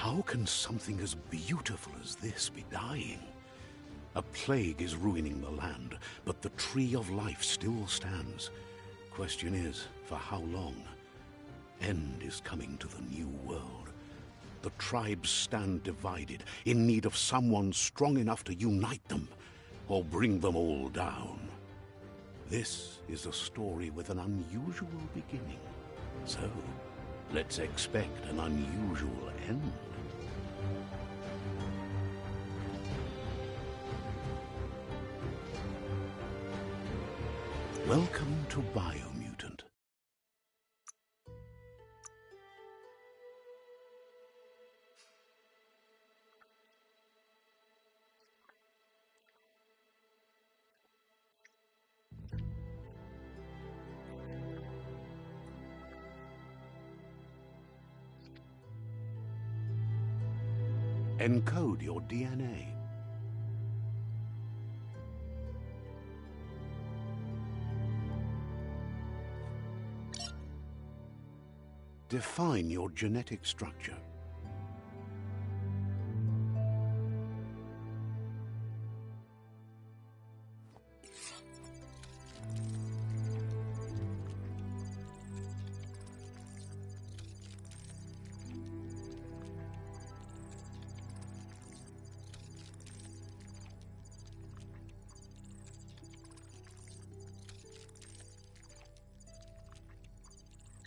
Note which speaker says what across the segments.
Speaker 1: How can something as beautiful as this be dying? A plague is ruining the land, but the tree of life still stands. Question is, for how long? End is coming to the new world. The tribes stand divided, in need of someone strong enough to unite them, or bring them all down. This is a story with an unusual beginning. So, let's expect an unusual end. Welcome to Biomutant. Encode your DNA. Define your genetic structure.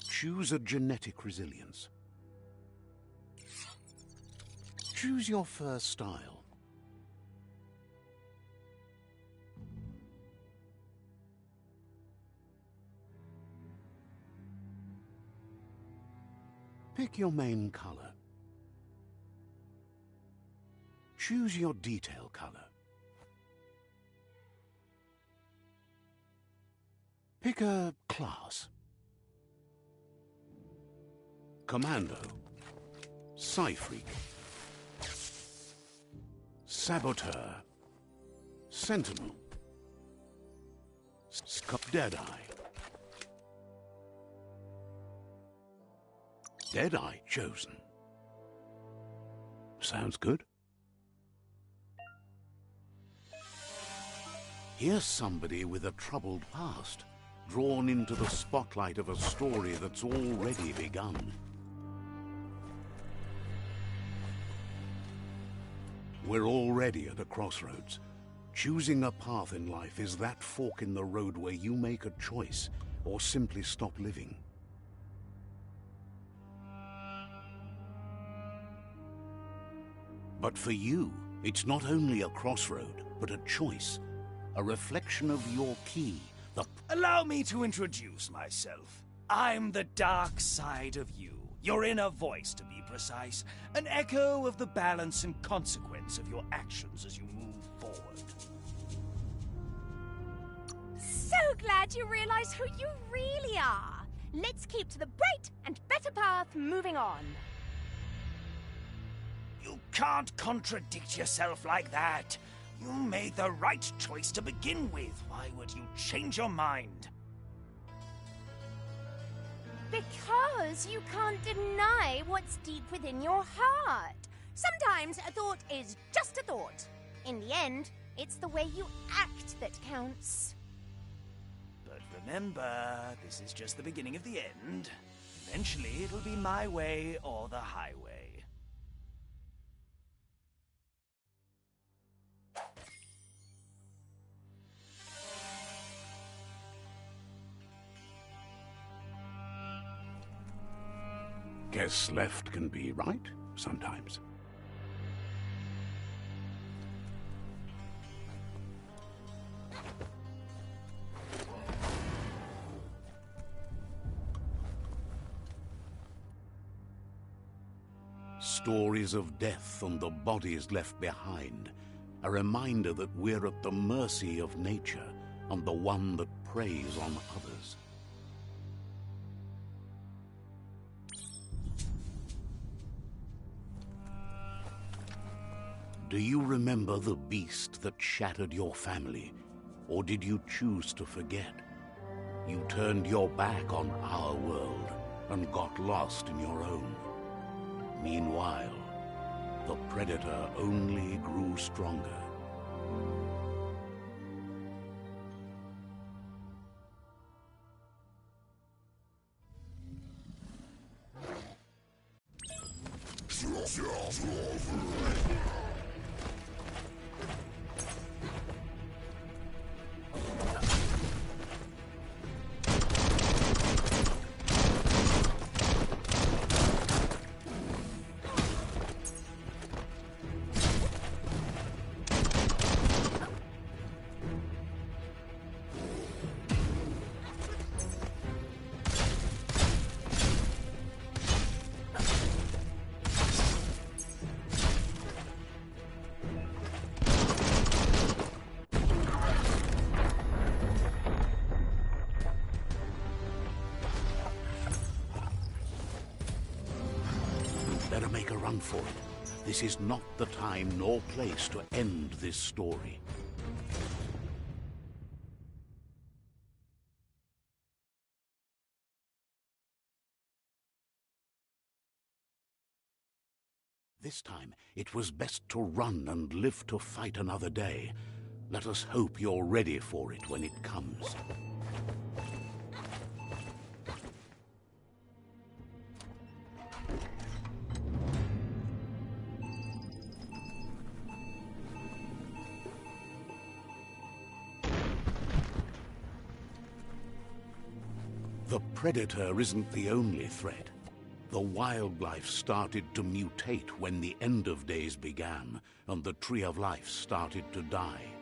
Speaker 1: Choose a genetic resilience. Choose your first style. Pick your main color. Choose your detail color. Pick a class. Commando, Psy-Freak, Saboteur, Sentinel, Deadeye. Deadeye chosen. Sounds good. Here's somebody with a troubled past, drawn into the spotlight of a story that's already begun. We're already at a crossroads. Choosing a path in life is that fork in the road where you make a choice or simply stop living. But for you, it's not only a crossroad, but a choice, a reflection of your key.
Speaker 2: Allow me to introduce myself. I'm the dark side of you. Your inner voice, to be precise. An echo of the balance and consequence of your actions as you move forward.
Speaker 3: So glad you realize who you really are. Let's keep to the bright and better path moving on.
Speaker 2: You can't contradict yourself like that. You made the right choice to begin with. Why would you change your mind?
Speaker 3: Because you can't deny what's deep within your heart. Sometimes a thought is just a thought. In the end, it's the way you act that counts.
Speaker 2: But remember, this is just the beginning of the end. Eventually, it'll be my way or the highway.
Speaker 1: Guess left can be right, sometimes. Stories of death and the bodies left behind. A reminder that we're at the mercy of nature and the one that preys on others. Do you remember the beast that shattered your family? Or did you choose to forget? You turned your back on our world and got lost in your own. Meanwhile, the predator only grew stronger. Better make a run for it. This is not the time nor place to end this story. This time, it was best to run and live to fight another day. Let us hope you're ready for it when it comes. The predator isn't the only threat. The wildlife started to mutate when the end of days began, and the Tree of Life started to die.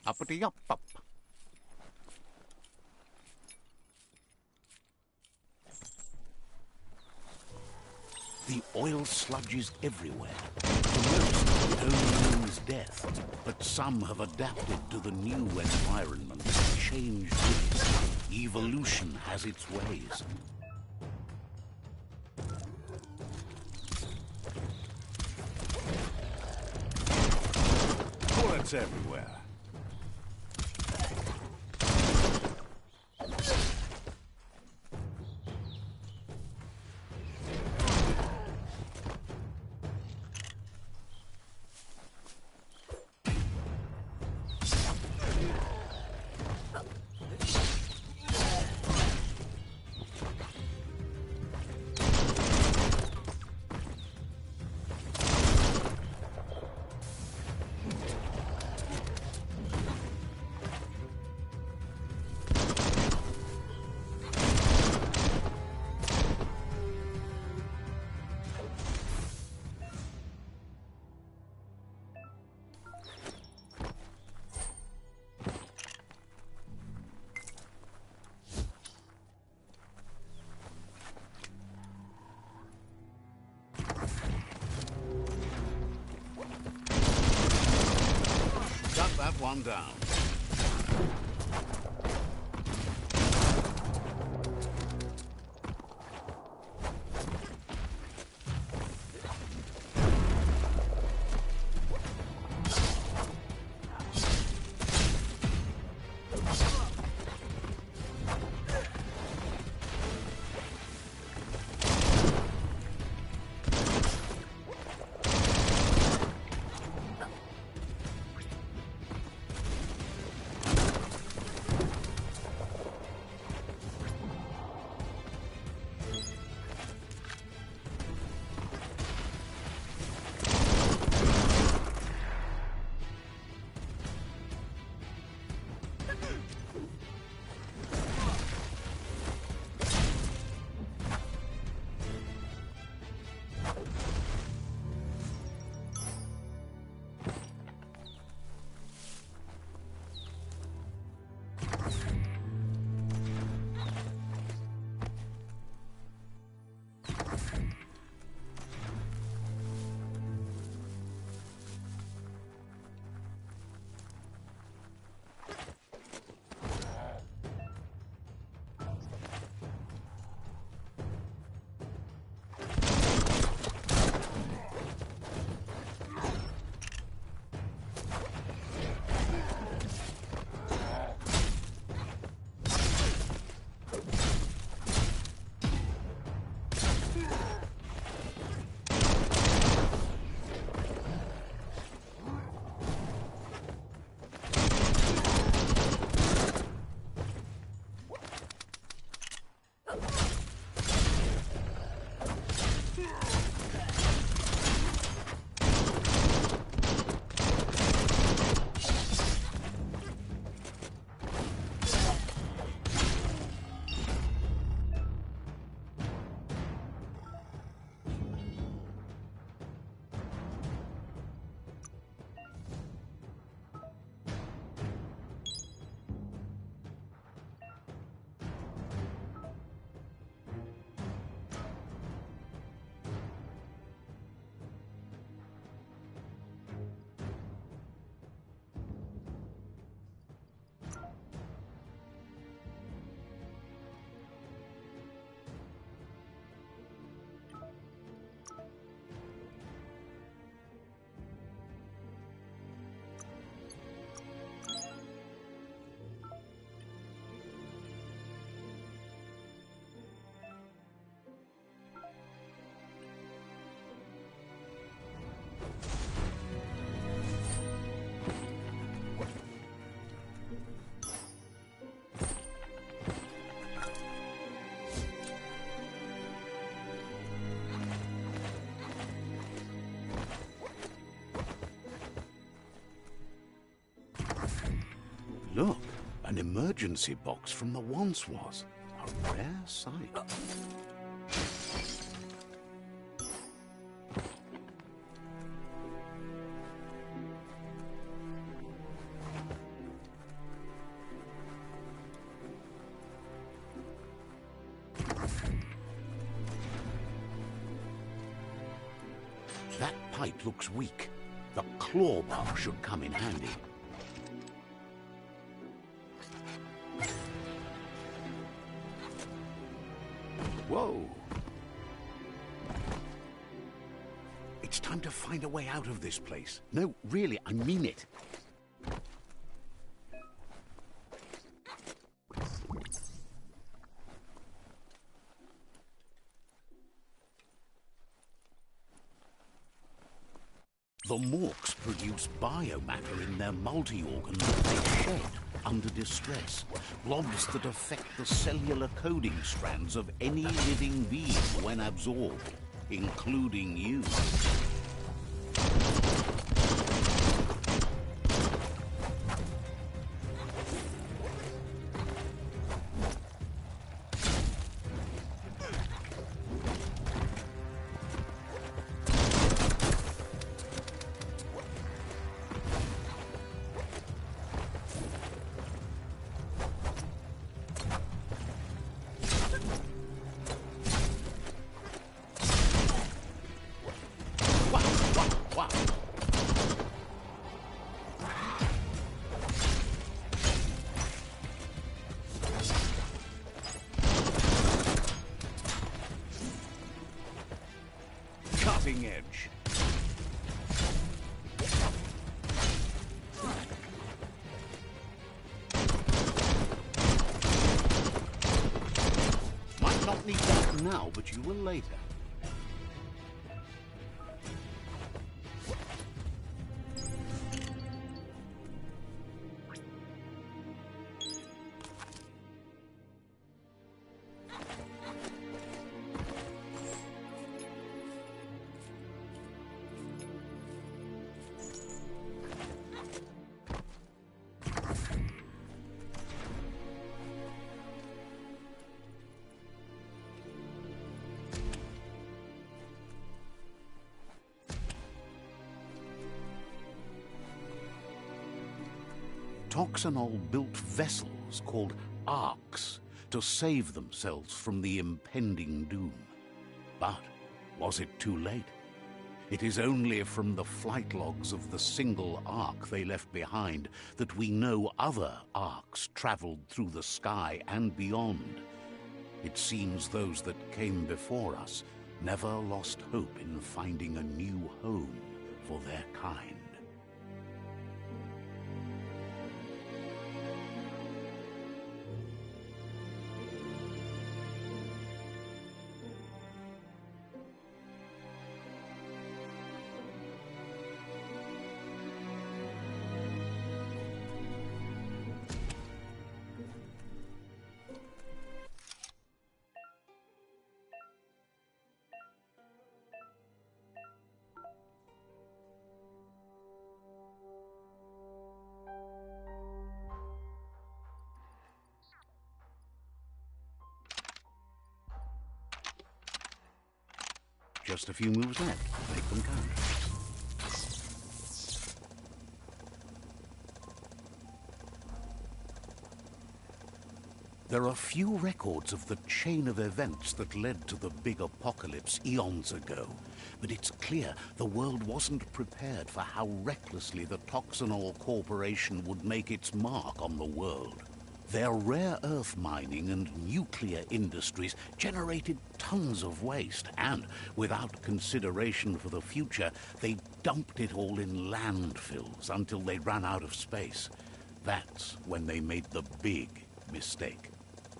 Speaker 1: Uppity up up. The oil sludge is everywhere. For most, it only means death, but some have adapted to the new environment and changed with it. Evolution has its ways. Bullets everywhere. one down. Look, an emergency box from the once was. A rare sight. That pipe looks weak. The claw bar should come in handy. Whoa! It's time to find a way out of this place. No, really, I mean it. The Morks produce biomatter in their multi-organ that they shed under distress. Blobs that affect the cellular coding strands of any living being when absorbed, including you.
Speaker 2: cutting edge.
Speaker 1: Might not need that now, but you will later. Toxanol built vessels called arks to save themselves from the impending doom. But was it too late? It is only from the flight logs of the single ark they left behind that we know other arks traveled through the sky and beyond. It seems those that came before us never lost hope in finding a new home for their kind. Just a few moves left. Make them count. There are few records of the chain of events that led to the big apocalypse eons ago, but it's clear the world wasn't prepared for how recklessly the Toxanol Corporation would make its mark on the world. Their rare earth mining and nuclear industries generated tons of waste, and without consideration for the future, they dumped it all in landfills until they ran out of space. That's when they made the big mistake.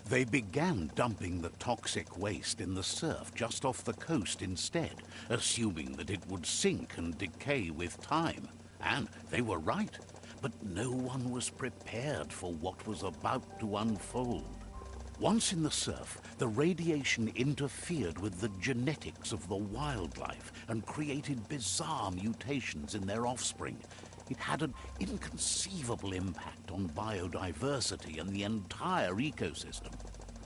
Speaker 1: They began dumping the toxic waste in the surf just off the coast instead, assuming that it would sink and decay with time. And they were right. But no one was prepared for what was about to unfold. Once in the surf, the radiation interfered with the genetics of the wildlife and created bizarre mutations in their offspring. It had an inconceivable impact on biodiversity and the entire ecosystem.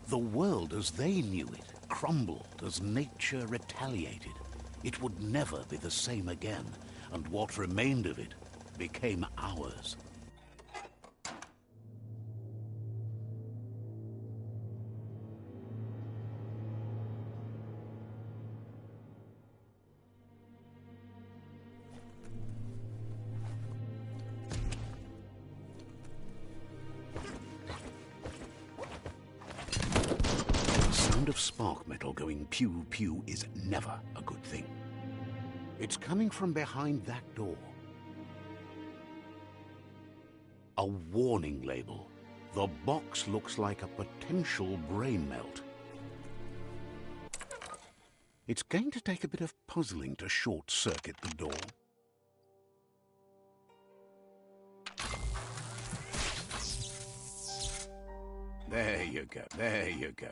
Speaker 1: The world as they knew it crumbled as nature retaliated. It would never be the same again, and what remained of it became ours. The sound of spark metal going pew-pew is never a good thing. It's coming from behind that door. A warning label. The box looks like a potential brain melt. It's going to take a bit of puzzling to short-circuit the door. There you go, there you go.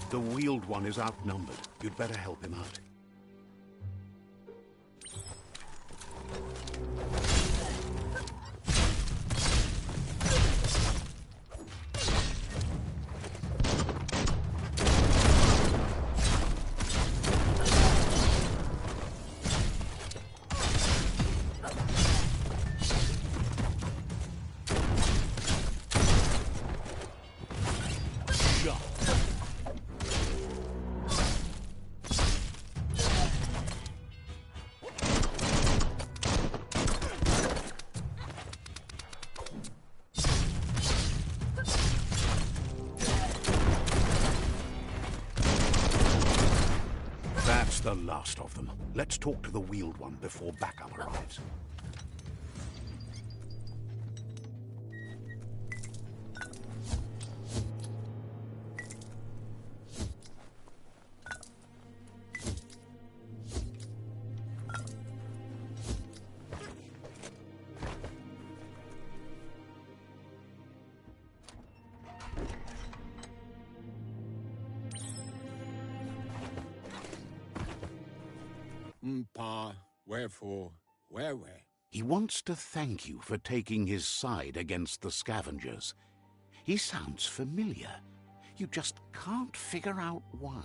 Speaker 1: The wheeled one is outnumbered. You'd better help him out. the last of them. Let's talk to the wheeled one before backup arrives.
Speaker 4: Wherefore, where?
Speaker 1: He wants to thank you for taking his side against the scavengers. He sounds familiar. You just can't figure out why.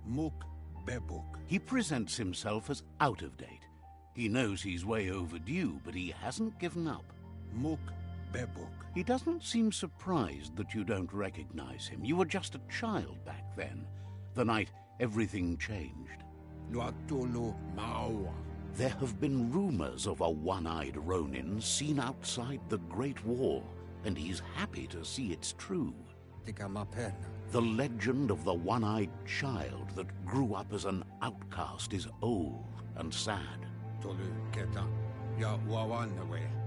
Speaker 4: Muk Bebuk.
Speaker 1: He presents himself as out of date. He knows he's way overdue, but he hasn't given up.
Speaker 4: Muk Bebuk.
Speaker 1: He doesn't seem surprised that you don't recognize him. You were just a child back then, the night everything changed.
Speaker 4: Luatolo Maua.
Speaker 1: There have been rumors of a one-eyed Ronin seen outside the Great Wall, and he's happy to see it's true. The legend of the one-eyed child that grew up as an outcast is old and sad.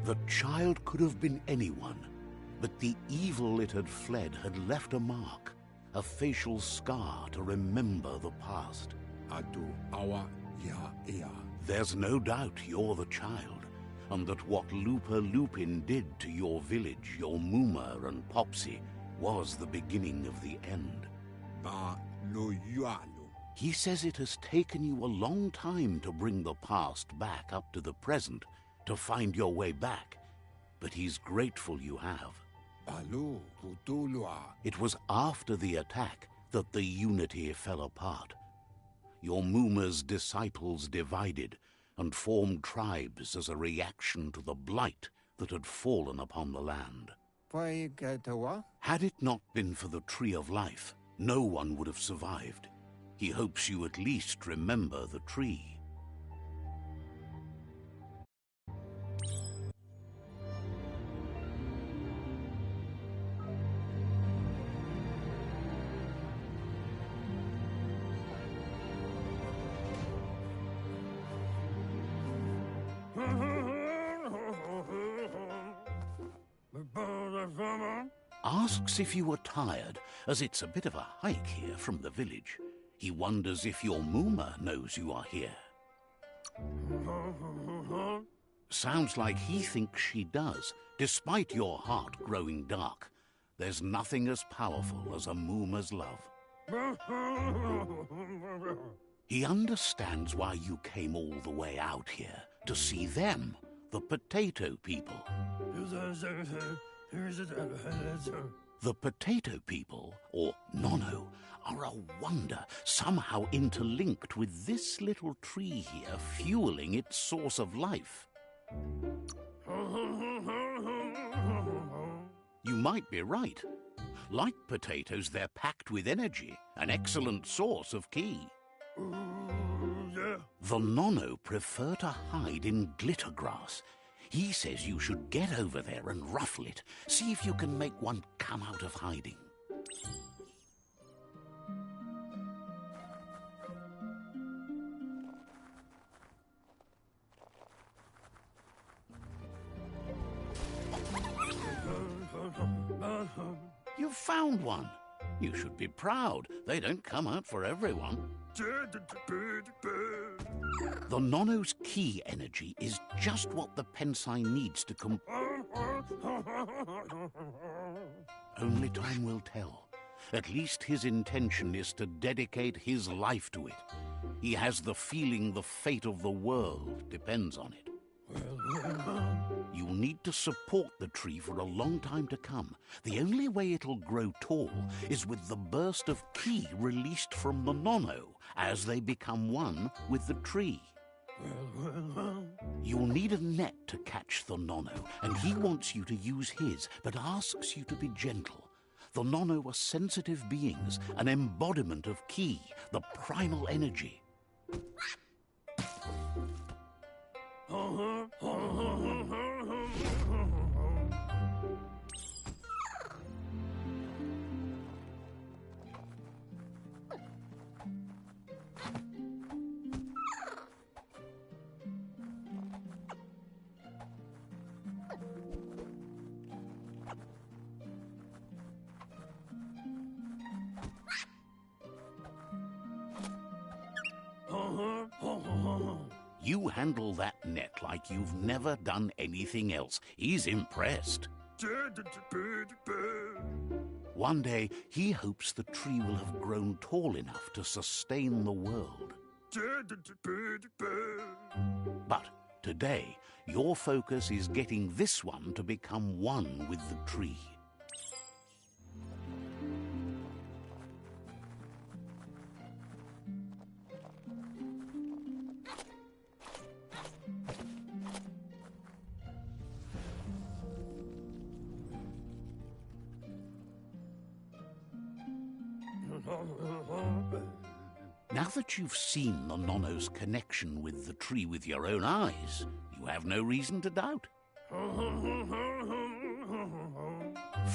Speaker 1: The child could have been anyone, but the evil it had fled had left a mark, a facial scar to remember the past. There's no doubt you're the child, and that what Lupa Lupin did to your village, your Muma and Popsy, was the beginning of the end. He says it has taken you a long time to bring the past back up to the present, to find your way back, but he's grateful you have. It was after the attack that the unity fell apart. Your Muma's disciples divided and formed tribes as a reaction to the blight that had fallen upon the land. Had it not been for the Tree of Life, no one would have survived. He hopes you at least remember the tree. Asks if you were tired, as it's a bit of a hike here from the village. He wonders if your Muma knows you are here. Sounds like he thinks she does, despite your heart growing dark. There's nothing as powerful as a Muma's love. He understands why you came all the way out here, to see them, the potato people. The potato people, or Nono, are a wonder, somehow interlinked with this little tree here, fueling its source of life. You might be right. Like potatoes, they're packed with energy, an excellent source of ki. The Nono prefer to hide in glitter grass. He says you should get over there and ruffle it. See if you can make one come out of hiding. You found one. You should be proud. They don't come out for everyone. The Nono's ki energy is just what the Pensai needs to Only time will tell. At least his intention is to dedicate his life to it. He has the feeling the fate of the world depends on it. You'll need to support the tree for a long time to come. The only way it'll grow tall is with the burst of ki released from the Nono as they become one with the tree. You'll need a net to catch the Nono, and he wants you to use his, but asks you to be gentle. The Nono are sensitive beings, an embodiment of ki, the primal energy. You handle that net like you've never done anything else. He's impressed. One day, he hopes the tree will have grown tall enough to sustain the world. But today, your focus is getting this one to become one with the tree. Now that you've seen the Nonno's connection with the tree with your own eyes, you have no reason to doubt.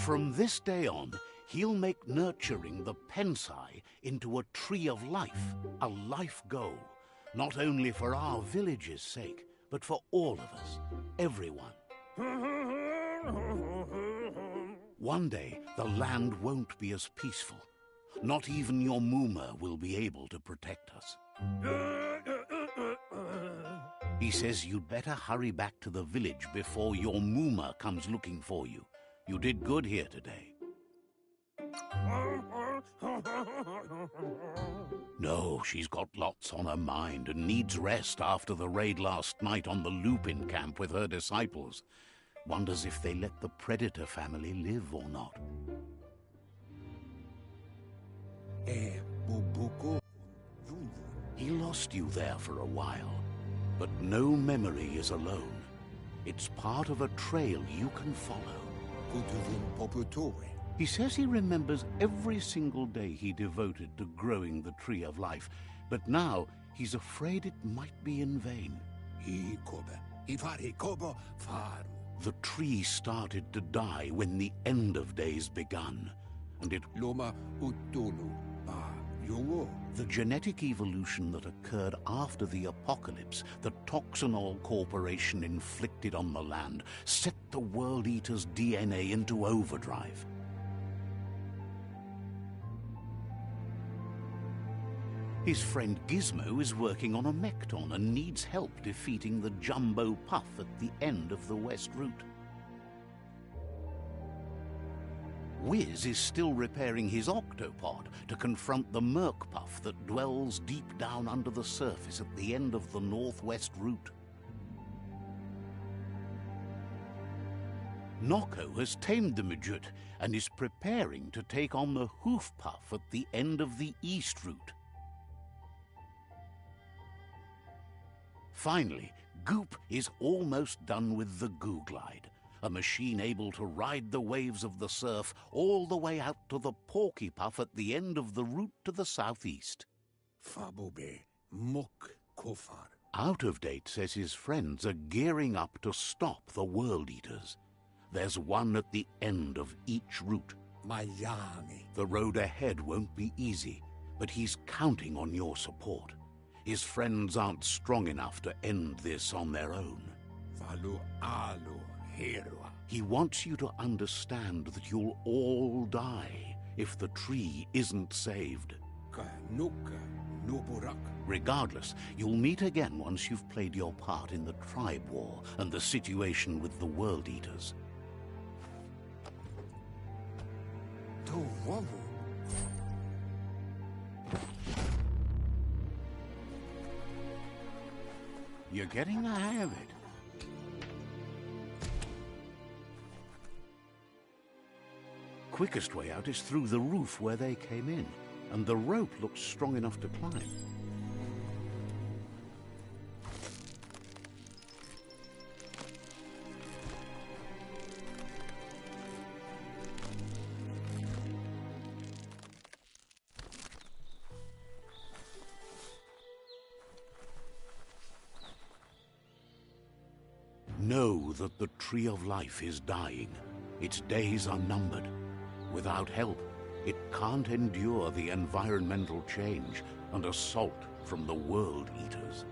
Speaker 1: From this day on, he'll make nurturing the Pensai into a tree of life, a life goal, not only for our village's sake, but for all of us, everyone. One day, the land won't be as peaceful. Not even your Muma will be able to protect us. He says you'd better hurry back to the village before your Muma comes looking for you. You did good here today. No, she's got lots on her mind and needs rest after the raid last night on the Lupin camp with her disciples. Wonders if they let the Predator family live or not. He lost you there for a while, but no memory is alone. It's part of a trail you can follow. He says he remembers every single day he devoted to growing the Tree of Life, but now he's afraid it might be in vain. The tree started to die when the end of days begun, and it... The genetic evolution that occurred after the apocalypse that Toxanol Corporation inflicted on the land set the World Eater's DNA into overdrive. His friend Gizmo is working on a Mekton and needs help defeating the Jumbo Puff at the end of the West Route. Wiz is still repairing his octopod to confront the Merc Puff that dwells deep down under the surface at the end of the Northwest Route. Nocco has tamed the Midget and is preparing to take on the Hoof Puff at the end of the East Route. Finally, Goop is almost done with the Googlide, a machine able to ride the waves of the surf all the way out to the Porky Puff at the end of the route to the southeast. Out of Date says his friends are gearing up to stop the World Eaters. There's one at the end of each route. The road ahead won't be easy, but he's counting on your support. His friends aren't strong enough to end this on their own. He wants you to understand that you'll all die if the tree isn't saved. Regardless, you'll meet again once you've played your part in the tribe war and the situation with the World Eaters. You're getting the hang of it. Quickest way out is through the roof where they came in, and the rope looks strong enough to climb. Know that the Tree of Life is dying. Its days are numbered. Without help, it can't endure the environmental change and assault from the World Eaters.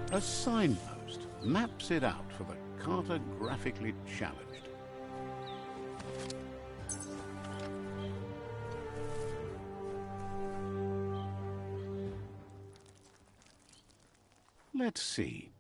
Speaker 1: A signpost maps it out for the cartographically challenged. Let's see.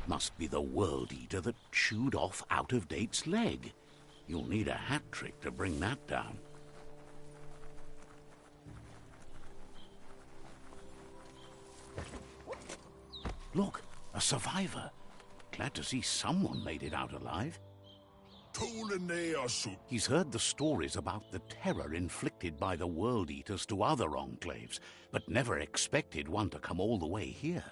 Speaker 1: Must be the World Eater that chewed off Out-of-Date's leg. You'll need a hat trick to bring that down. Look, a survivor. Glad to see someone made it out alive. He's heard the stories about the terror inflicted by the World Eaters to other enclaves, but never expected one to come all the way here.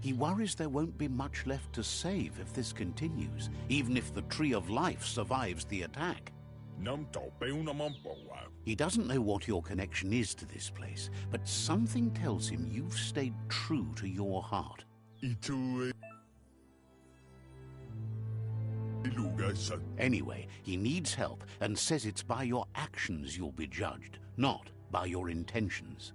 Speaker 1: He worries there won't be much left to save if this continues, even if the Tree of Life survives the attack. He doesn't know what your connection is to this place, but something tells him you've stayed true to your heart. Anyway, he needs help and says it's by your actions you'll be judged, not by your intentions.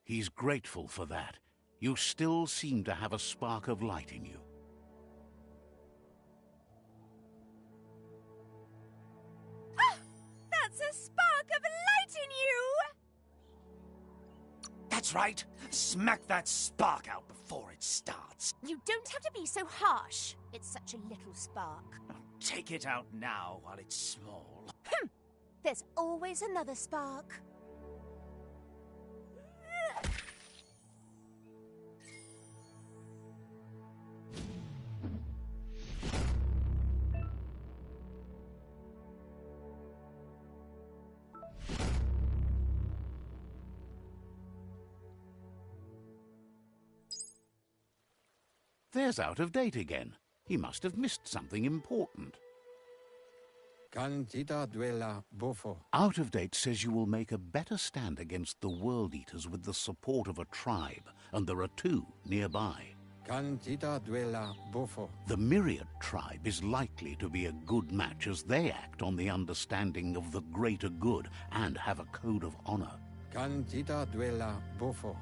Speaker 1: He's grateful for that. You still seem to have a spark of light in you.
Speaker 3: That's a spark of light in you!
Speaker 2: That's right. Smack that spark out before it starts.
Speaker 3: You don't have to be so harsh. It's such a little spark.
Speaker 2: Take it out now while it's small.
Speaker 3: There's always another spark.
Speaker 1: There's Out-of-Date again. He must have missed something important. Out-of-Date says you will make a better stand against the World Eaters with the support of a tribe, and there are two nearby. The Myriad tribe is likely to be a good match as they act on the understanding of the greater good and have a code of honor.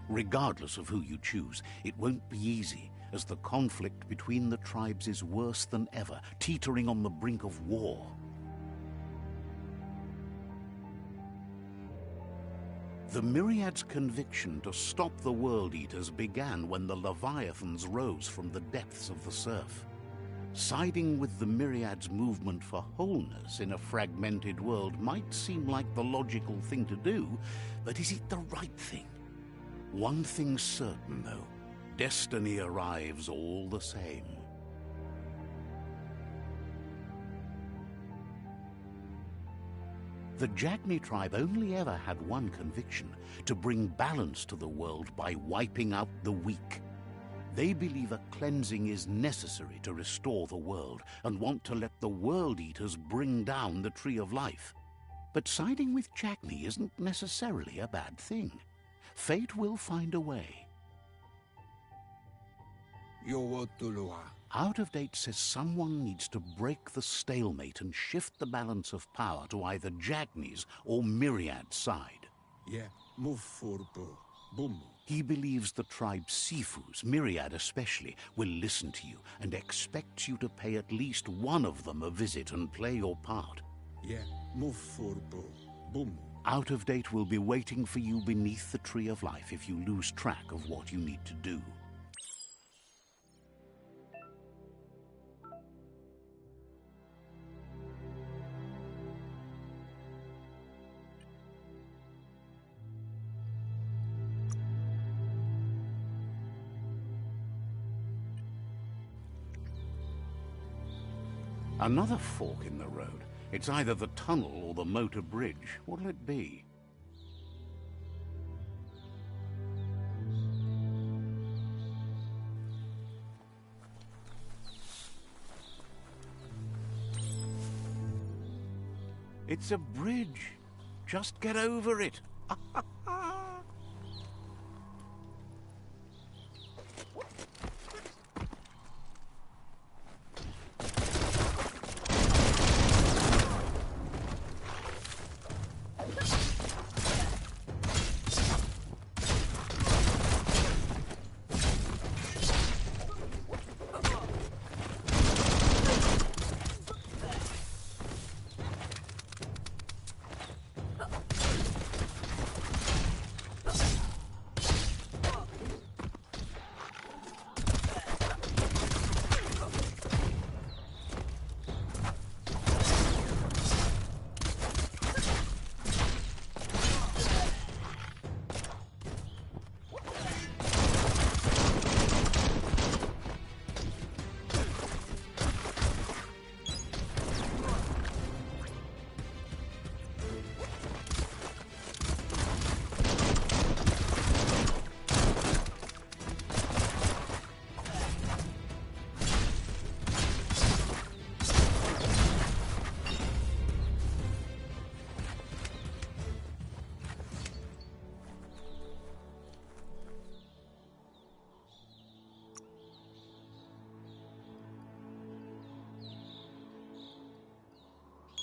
Speaker 1: Regardless of who you choose, it won't be easy, as the conflict between the tribes is worse than ever, teetering on the brink of war. The Myriad's conviction to stop the World Eaters began when the Leviathans rose from the depths of the surf. Siding with the Myriad's movement for wholeness in a fragmented world might seem like the logical thing to do, but is it the right thing? One thing's certain, though. Destiny arrives all the same. The Jagni tribe only ever had one conviction: to bring balance to the world by wiping out the weak. They believe a cleansing is necessary to restore the world and want to let the World Eaters bring down the Tree of Life. But siding with Jagni isn't necessarily a bad thing. Fate will find a way. Out-of-Date says someone needs to break the stalemate and shift the balance of power to either Jagni's or Myriad's side. He believes the tribe's Sifus, Myriad especially, will listen to you and expects you to pay at least one of them a visit and play your part. Out-of-Date will be waiting for you beneath the Tree of Life if you lose track of what you need to do. Another fork in the road. It's either the tunnel or the motor bridge. What'll it be? It's a bridge. Just get over it.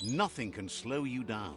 Speaker 1: Nothing can slow you down.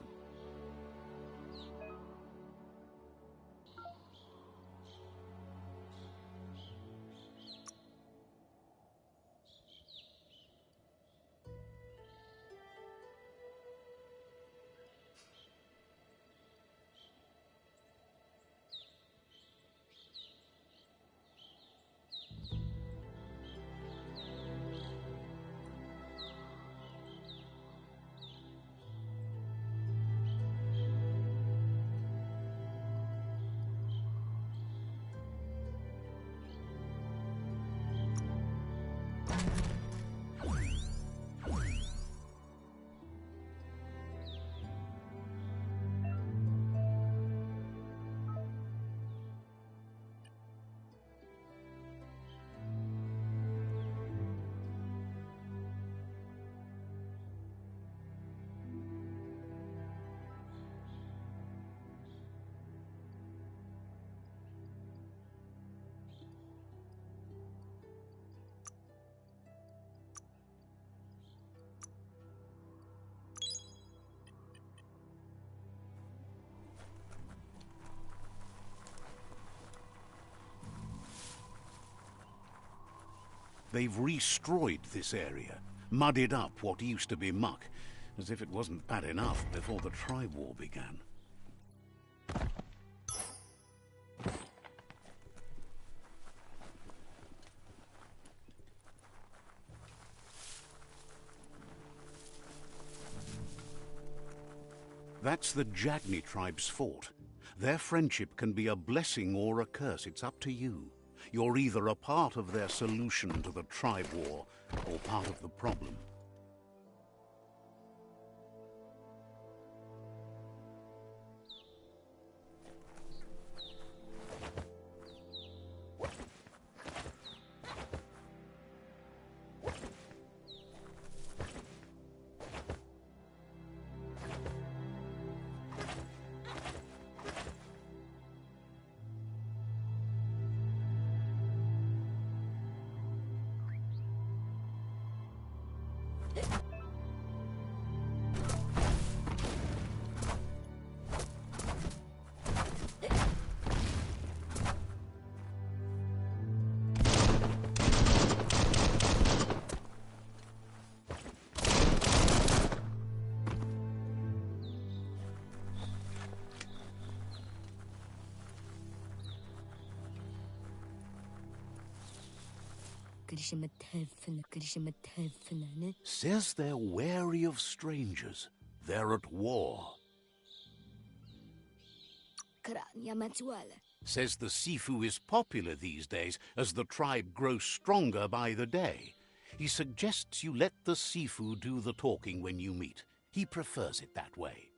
Speaker 1: They've destroyed this area, muddied up what used to be muck, as if it wasn't bad enough before the tribe war began. That's the Jagni tribe's fort. Their friendship can be a blessing or a curse. It's up to you. You're either a part of their solution to the tribe war, or part of the problem. Says they're wary of strangers. They're at war. Says the Sifu is popular these days as the tribe grows stronger by the day. He suggests you let the Sifu do the talking when you meet. He prefers it that way.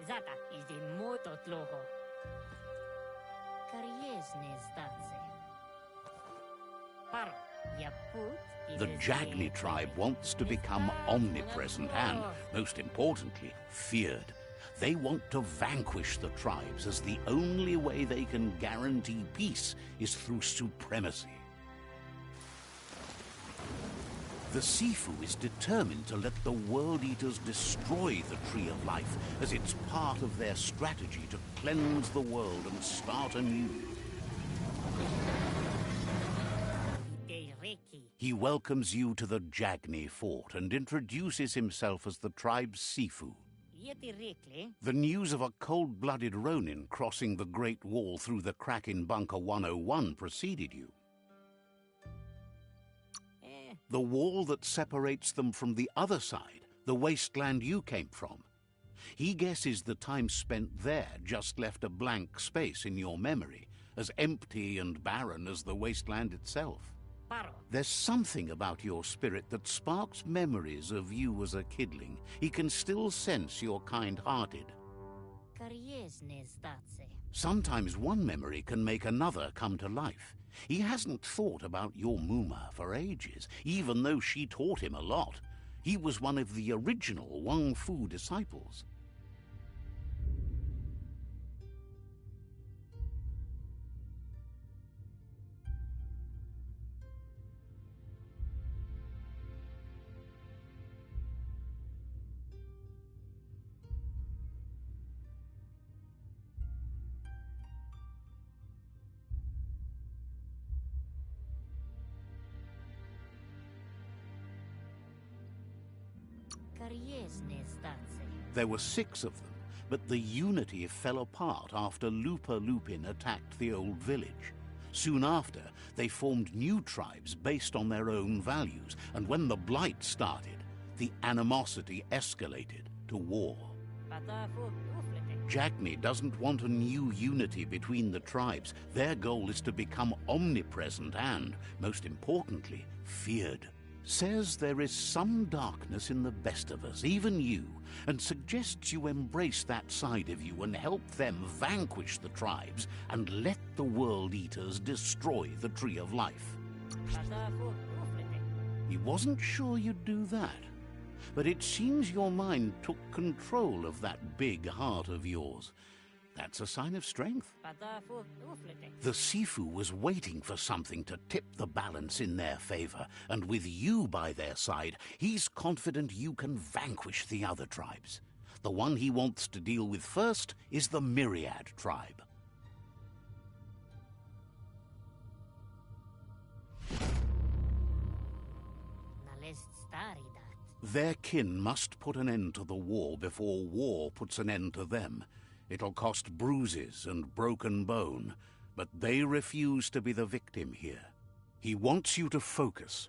Speaker 5: Zata is the moto tloho. Kariesne zdatse. Paro, yaput.
Speaker 1: The Jagni tribe wants to become omnipresent and, most importantly, feared. They want to vanquish the tribes, as the only way they can guarantee peace is through supremacy. The Sifu is determined to let the World Eaters destroy the Tree of Life, as it's part of their strategy to cleanse the world and start anew. He welcomes you to the Jagni fort and introduces himself as the tribe's Sifu. The news of a cold-blooded Ronin crossing the Great Wall through the crack in Bunker 101 preceded you. The wall that separates them from the other side, the wasteland you came from. He guesses the time spent there just left a blank space in your memory, as empty and barren as the wasteland itself. There's something about your spirit that sparks memories of you as a kidling. He can still sense you're kind-hearted. Sometimes one memory can make another come to life. He hasn't thought about your Muma for ages, even though she taught him a lot. He was one of the original Wang Fu disciples. There were 6 of them, but the unity fell apart after Lupa Lupin attacked the old village. Soon after, they formed new tribes based on their own values, and when the Blight started, the animosity escalated to war. Jagni doesn't want a new unity between the tribes. Their goal is to become omnipresent and, most importantly, feared. Says there is some darkness in the best of us, even you, and suggests you embrace that side of you and help them vanquish the tribes and let the World Eaters destroy the Tree of Life. He wasn't sure you'd do that, but it seems your mind took control of that big heart of yours. That's a sign of strength. The Sifu was waiting for something to tip the balance in their favor, and with you by their side, he's confident you can vanquish the other tribes. The one he wants to deal with first is the Myriad tribe. Their kin must put an end to the war before war puts an end to them. It'll cost bruises and broken bone, but they refuse to be the victim here. He wants you to focus.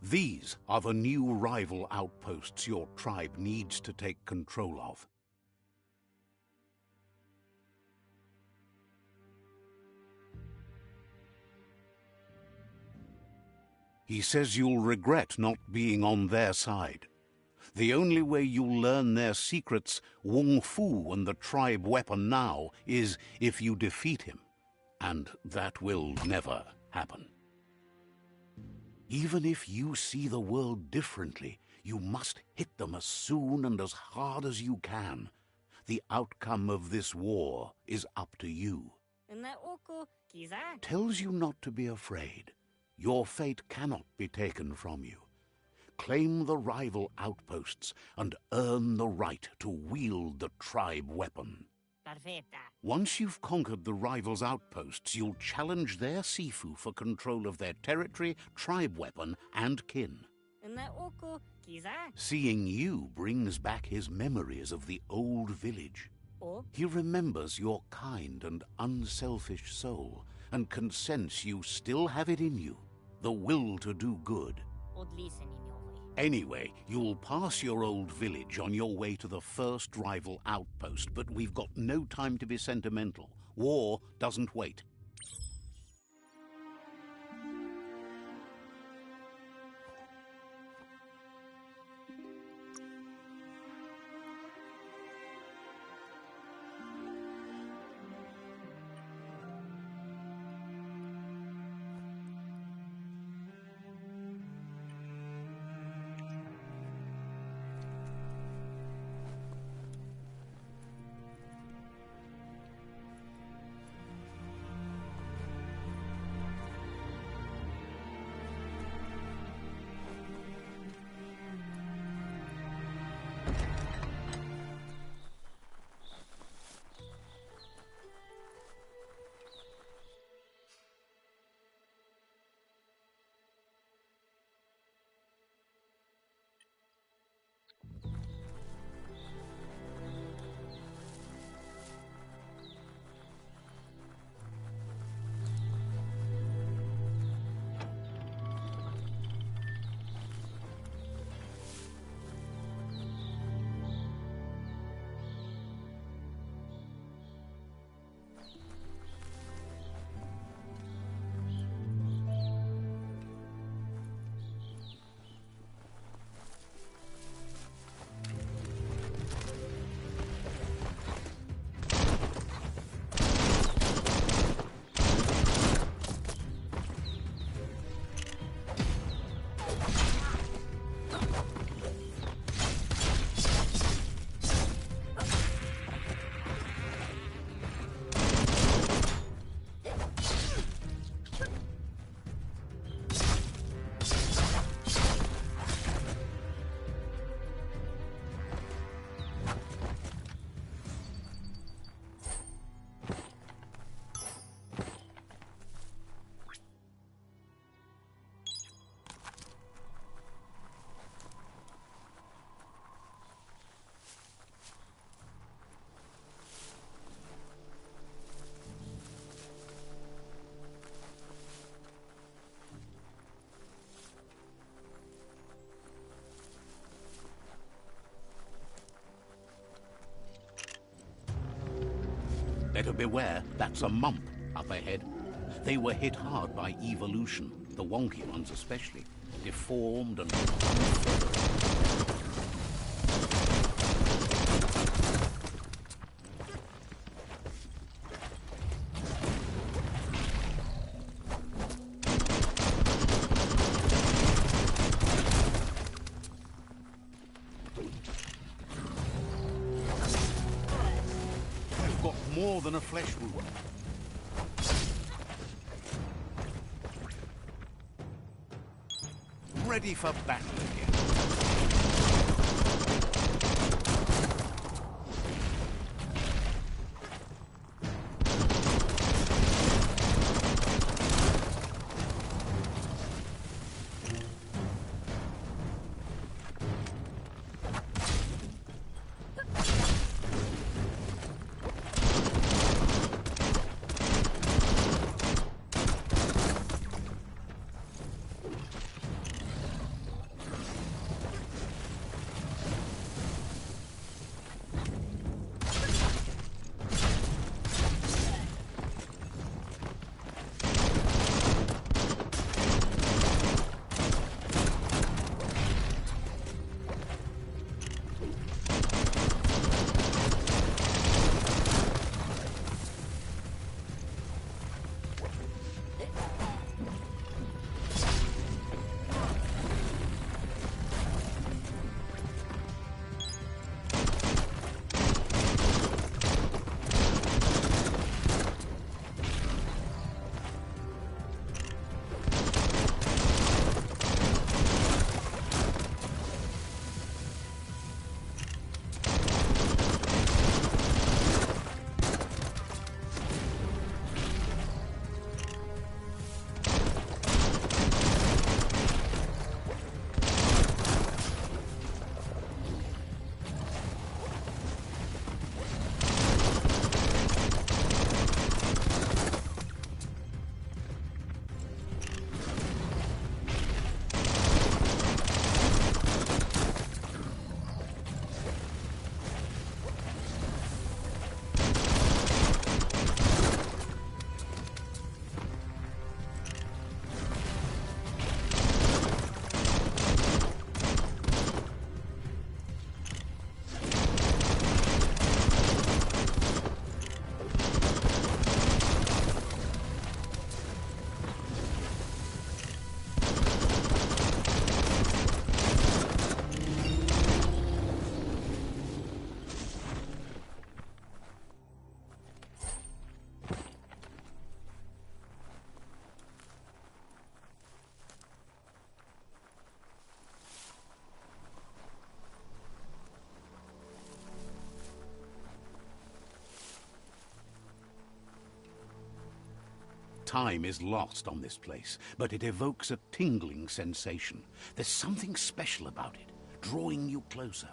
Speaker 1: These are the new rival outposts your tribe needs to take control of. He says you'll regret not being on their side. The only way you'll learn their secrets, Wung Fu and the tribe weapon now, is if you defeat him. And that will never happen. Even if you see the world differently, you must hit them as soon and as hard as you can. The outcome of this war is up to you. Tells you not to be afraid. Your fate cannot be taken from you. Claim the rival outposts and earn the right to wield the tribe weapon. Once you've conquered the rivals' outposts, you'll challenge their Sifu for control of their territory, tribe weapon, and kin. Seeing you brings back his memories of the old village. He remembers your kind and unselfish soul, and can sense you still have it in you, the will to do good. Anyway, you'll pass your old village on your way to the first rival outpost, but we've got no time to be sentimental. War doesn't wait. Better beware, that's a mump up ahead. They were hit hard by evolution, the wonky ones especially, deformed and more than a flesh wound. Ready for battle again. Time is lost on this place, but it evokes a tingling sensation. There's something special about it, drawing you closer.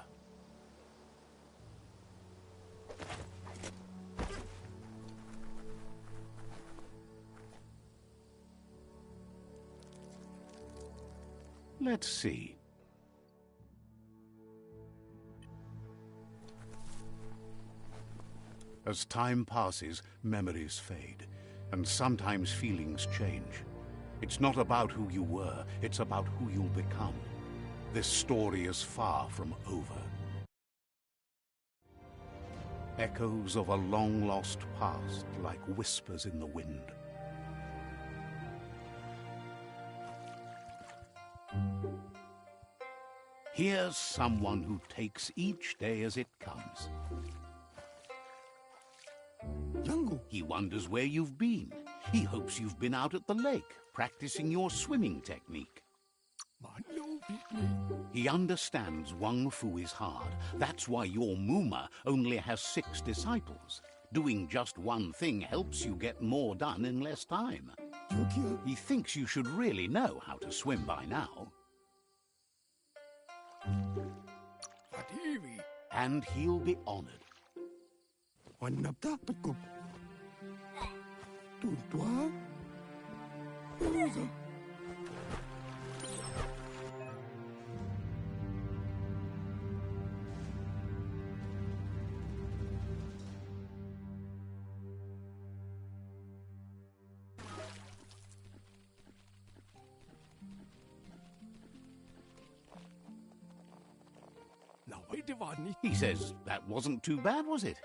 Speaker 1: Let's see. As time passes, memories fade, and sometimes feelings change. It's not about who you were, it's about who you'll become. This story is far from over. Echoes of a long-lost past, like whispers in the wind. Here's someone who takes each day as it comes. He wonders where you've been. He hopes you've been out at the lake, practicing your swimming technique. He understands Wang Fu is hard. That's why your Muma only has 6 disciples. Doing just one thing helps you get more done in less time. He thinks you should really know how to swim by now. And he'll be honored. He says, that wasn't too bad, was it?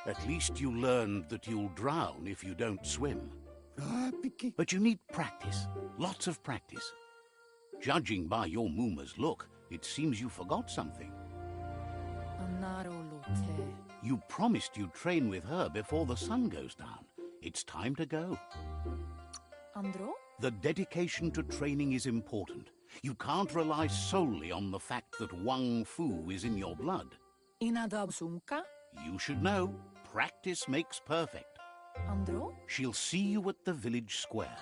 Speaker 1: At least you learned that you'll drown if you don't swim. But you need practice, lots of practice. Judging by your Muma's look, it seems you forgot something. You promised you'd train with her before the sun goes down. It's time to go.
Speaker 6: Andro?
Speaker 1: The dedication to training is important. You can't rely solely on the fact that Wang Fu is in your blood.
Speaker 6: Inadabsunka?
Speaker 1: You should know, practice makes perfect.
Speaker 6: Andro?
Speaker 1: She'll see you at the village square.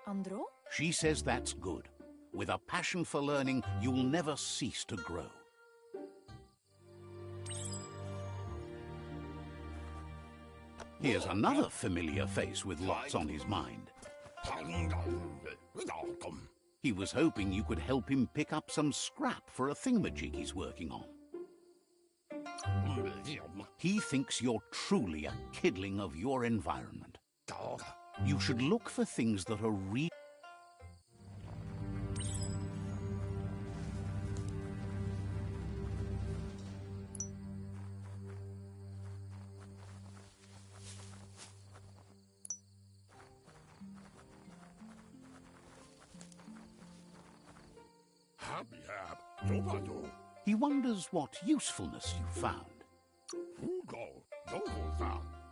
Speaker 6: Andro?
Speaker 1: She says that's good. With a passion for learning, you'll never cease to grow. Here's another familiar face with lots on his mind. He was hoping you could help him pick up some scrap for a thingamajig he's working on. He thinks you're truly a kidling of your environment. You should look for things that are real. He wonders what usefulness you found.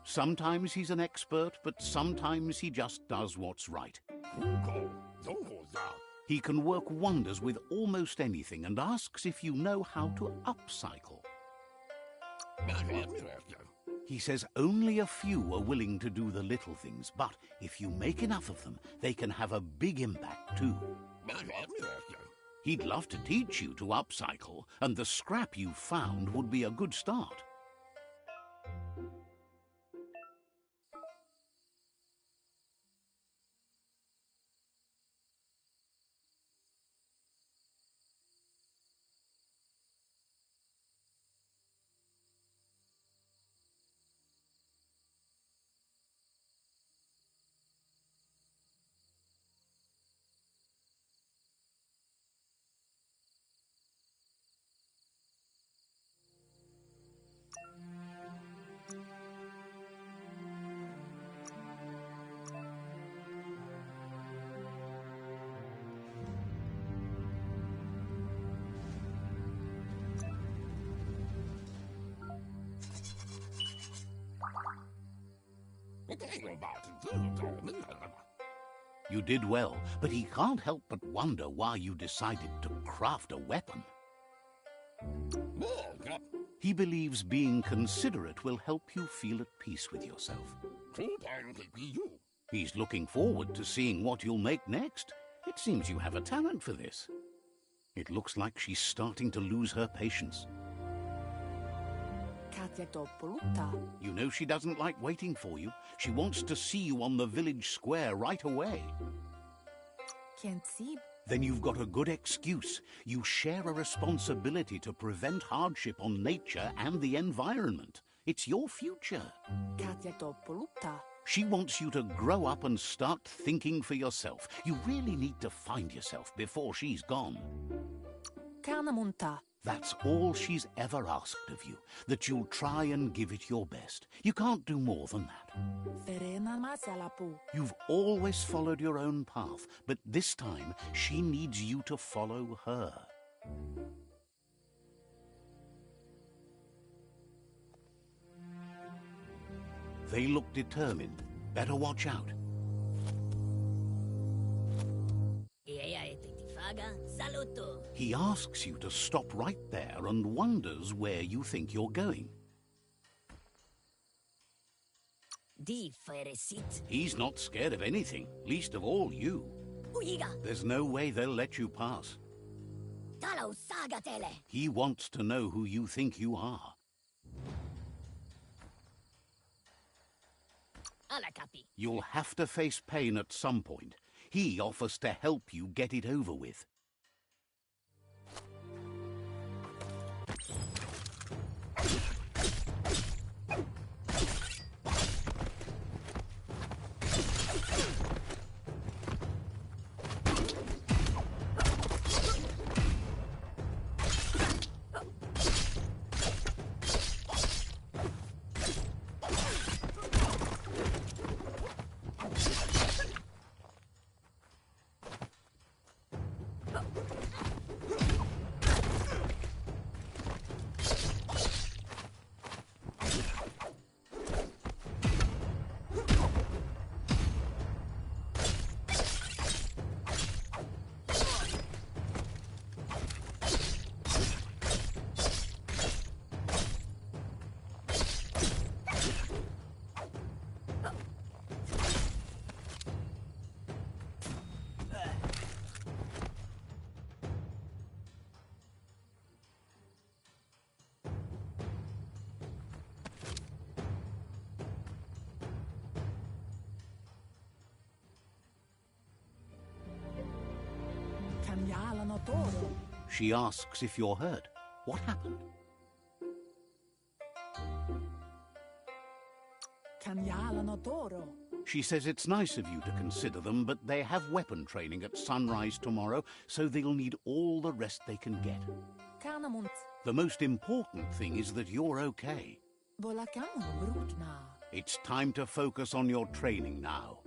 Speaker 1: Sometimes he's an expert, but sometimes he just does what's right. He can work wonders with almost anything and asks if you know how to upcycle. He says only a few are willing to do the little things, but if you make enough of them, they can have a big impact too. He'd love to teach you to upcycle, and the scrap you found would be a good start. You did well, but he can't help but wonder why you decided to craft a weapon. He believes being considerate will help you feel at peace with yourself. He's looking forward to seeing what you'll make next. It seems you have a talent for this. It looks like she's starting to lose her patience. You know she doesn't like waiting for you. She wants to see you on the village square right away. Then you've got a good excuse. You share a responsibility to prevent hardship on nature and the environment. It's your future. She wants you to grow up and start thinking for yourself. You really need to find yourself before she's gone. That's all she's ever asked of you, that you'll try and give it your best. You can't do more than that. You've always followed your own path, but this time she needs you to follow her. They look determined. Better watch out. He asks you to stop right there and wonders where you think you're going. He's not scared of anything, least of all you. There's no way they'll let you pass. He wants to know who you think you are. You'll have to face pain at some point. He offers to help you get it over with. She asks if you're hurt. What happened? She says it's nice of you to consider them, but they have weapon training at sunrise tomorrow, so they'll need all the rest they can get. The most important thing is that you're okay. It's time to focus on your training now.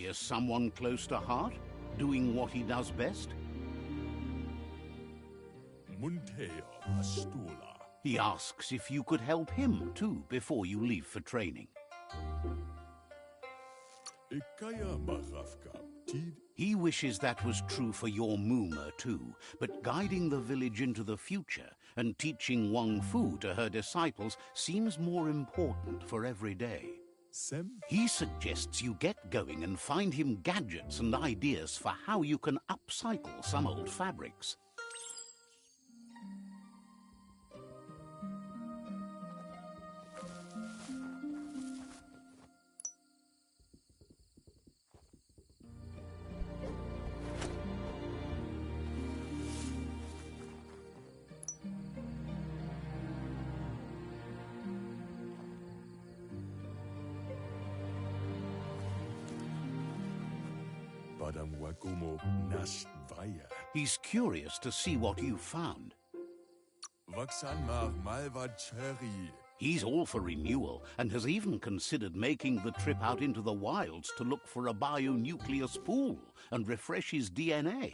Speaker 1: Here's someone close to heart, doing what he does best. He asks if you could help him, too, before you leave for training. He wishes that was true for your Moomer, too, but guiding the village into the future and teaching Wang Fu to her disciples seems more important for every day. He suggests you get going and find him gadgets and ideas for how you can upcycle some old fabrics. He's curious to see what you've found. He's all for renewal and has even considered making the trip out into the wilds to look for a bionucleus pool and refresh his DNA.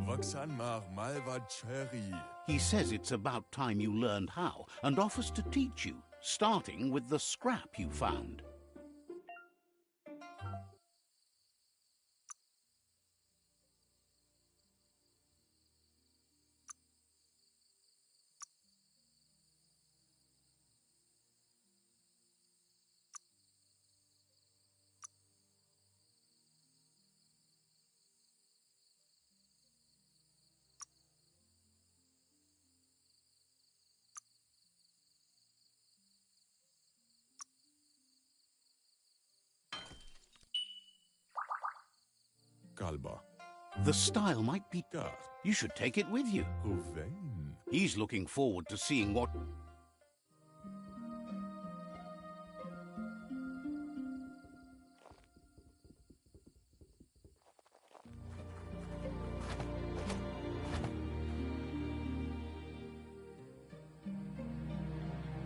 Speaker 4: Vaksan mar malva cherry.
Speaker 1: He says it's about time you learned how and offers to teach you, starting with the scrap you found.
Speaker 4: Galba.
Speaker 1: The style might be...
Speaker 4: Dar.
Speaker 1: You should take it with you.
Speaker 4: Ruvain.
Speaker 1: He's looking forward to seeing what...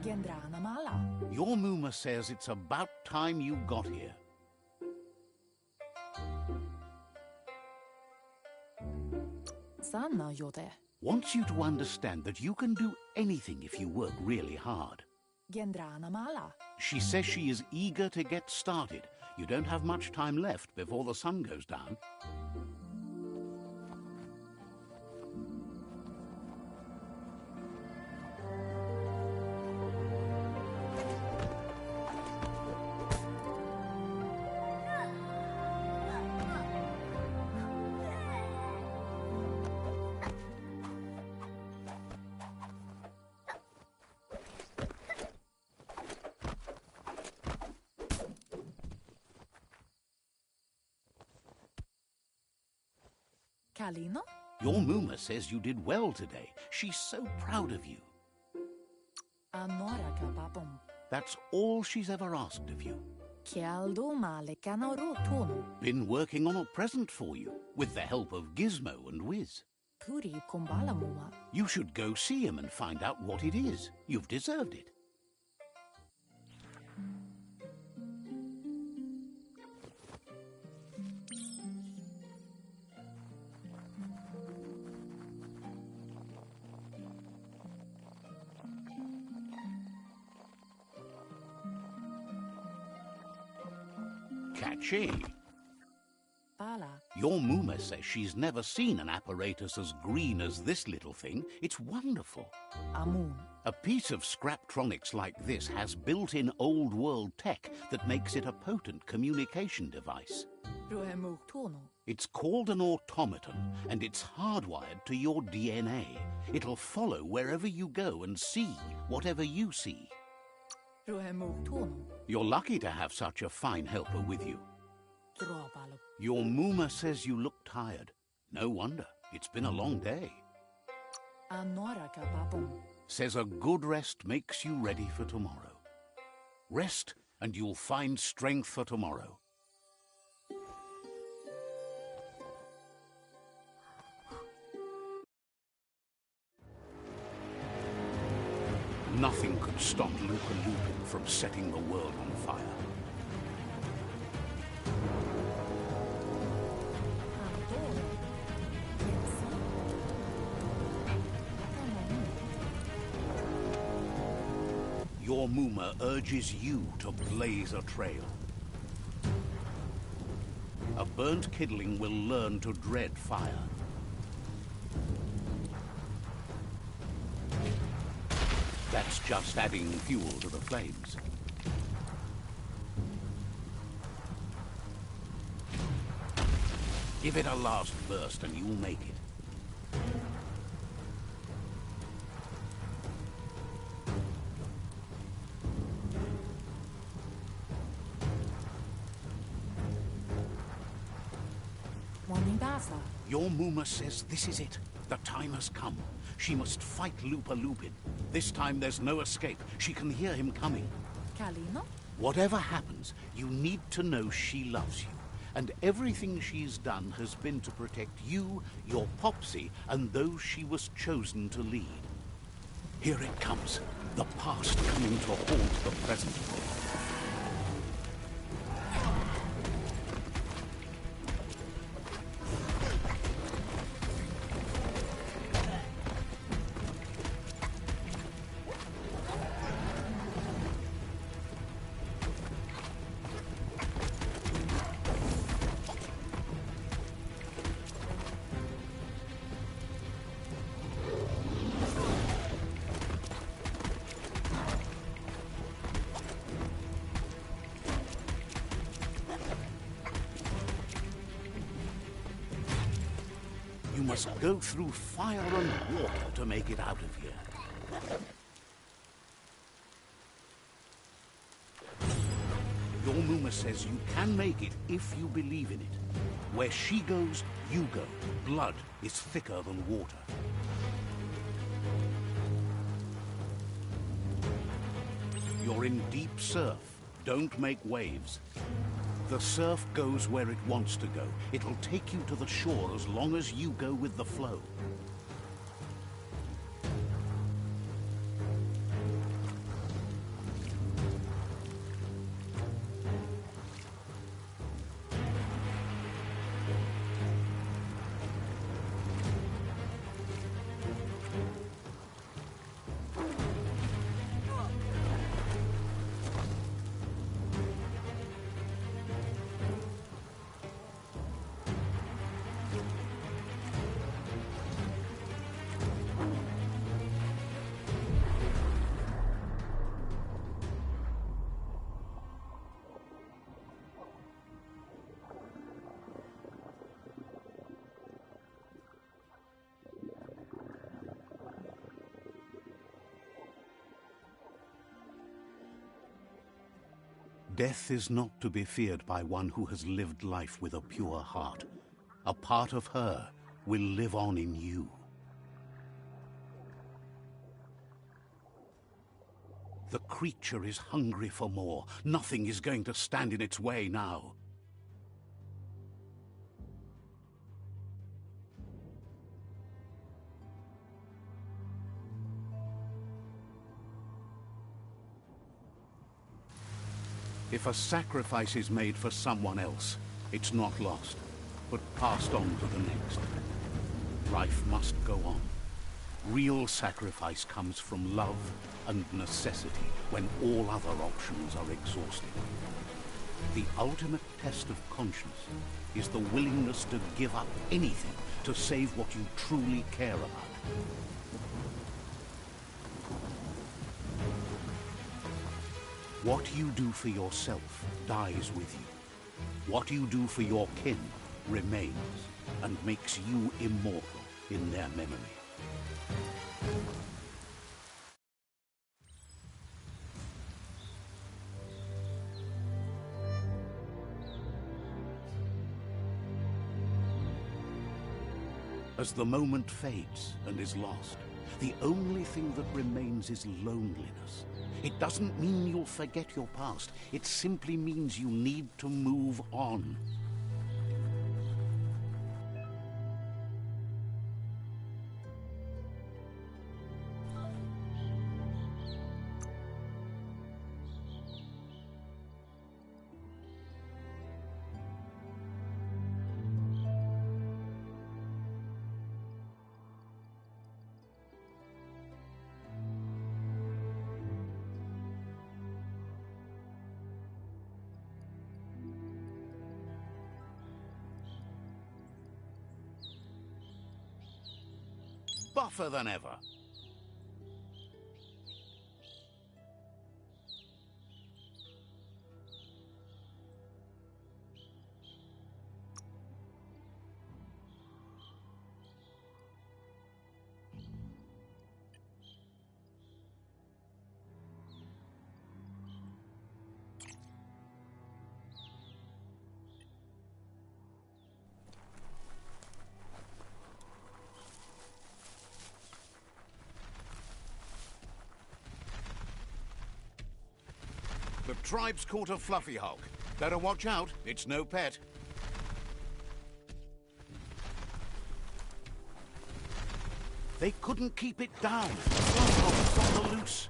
Speaker 6: Gendrana mala.
Speaker 1: Your Muma says it's about time you got here.
Speaker 6: Sanna jote.
Speaker 1: Wants you to understand that you can do anything if you work really hard.
Speaker 6: Gendrana mala.
Speaker 1: She says she is eager to get started. You don't have much time left before the sun goes down.
Speaker 6: Kalino?
Speaker 1: Your Muma says you did well today. She's so proud of you.
Speaker 6: Anora kapapum.
Speaker 1: That's all she's ever asked of you.
Speaker 6: Kialdo male kanoro tono.
Speaker 1: Been working on a present for you, with the help of Gizmo and Wiz.
Speaker 6: Puri kumbala muma.
Speaker 1: You should go see him and find out what it is. You've deserved it. Catchy.
Speaker 6: Pala.
Speaker 1: Your Muma says she's never seen an apparatus as green as this little thing. It's wonderful.
Speaker 6: Amun.
Speaker 1: A piece of Scraptronics like this has built-in old-world tech that makes it a potent communication device.
Speaker 6: Ruemuk tono.
Speaker 1: It's called an automaton, and it's hardwired to your DNA. It'll follow wherever you go and see whatever you see.
Speaker 6: Ruemuk tono.
Speaker 1: You're lucky to have such a fine helper with you.
Speaker 6: Dropalo.
Speaker 1: Your Muma says you look tired. No wonder. It's been a long day.
Speaker 6: Anora kapapum.
Speaker 1: Says a good rest makes you ready for tomorrow. Rest, and you'll find strength for tomorrow. Nothing could stop Luca Lupin from setting the world on fire.
Speaker 6: Andoro.
Speaker 1: Your Muma urges you to blaze a trail. A burnt kidling will learn to dread fire. That's just adding fuel to the flames. Give it a last burst and you'll make it.
Speaker 6: Monibasa.
Speaker 1: Your Muma says this is it. The time has come. She must fight Lupa Lupin. This time there's no escape. She can hear him coming.
Speaker 6: Kalino?
Speaker 1: Whatever happens, you need to know she loves you. And everything she's done has been to protect you, your Popsy, and those she was chosen to lead. Here it comes. The past coming to haunt the present. must go through fire and water to make it out of here. Your Muma says you can make it if you believe in it. Where she goes, you go. Blood is thicker than water. You're in deep surf. Don't make waves. The surf goes where it wants to go. It'll take you to the shore as long as you go with the flow. Death is not to be feared by one who has lived life with a pure heart. A part of her will live on in you. The creature is hungry for more. Nothing is going to stand in its way now. If a sacrifice is made for someone else, it's not lost, but passed on to the next. Life must go on. Real sacrifice comes from love and necessity when all other options are exhausted. The ultimate test of conscience is the willingness to give up anything to save what you truly care about. What you do for yourself dies with you. What you do for your kin remains and makes you immortal in their memory. As the moment fades and is lost, the only thing that remains is loneliness. It doesn't mean you'll forget your past. It simply means you need to move on. Buffer than ever. The tribe's caught a fluffy hulk. Better watch out, it's no pet. They couldn't keep it down. It's on the loose.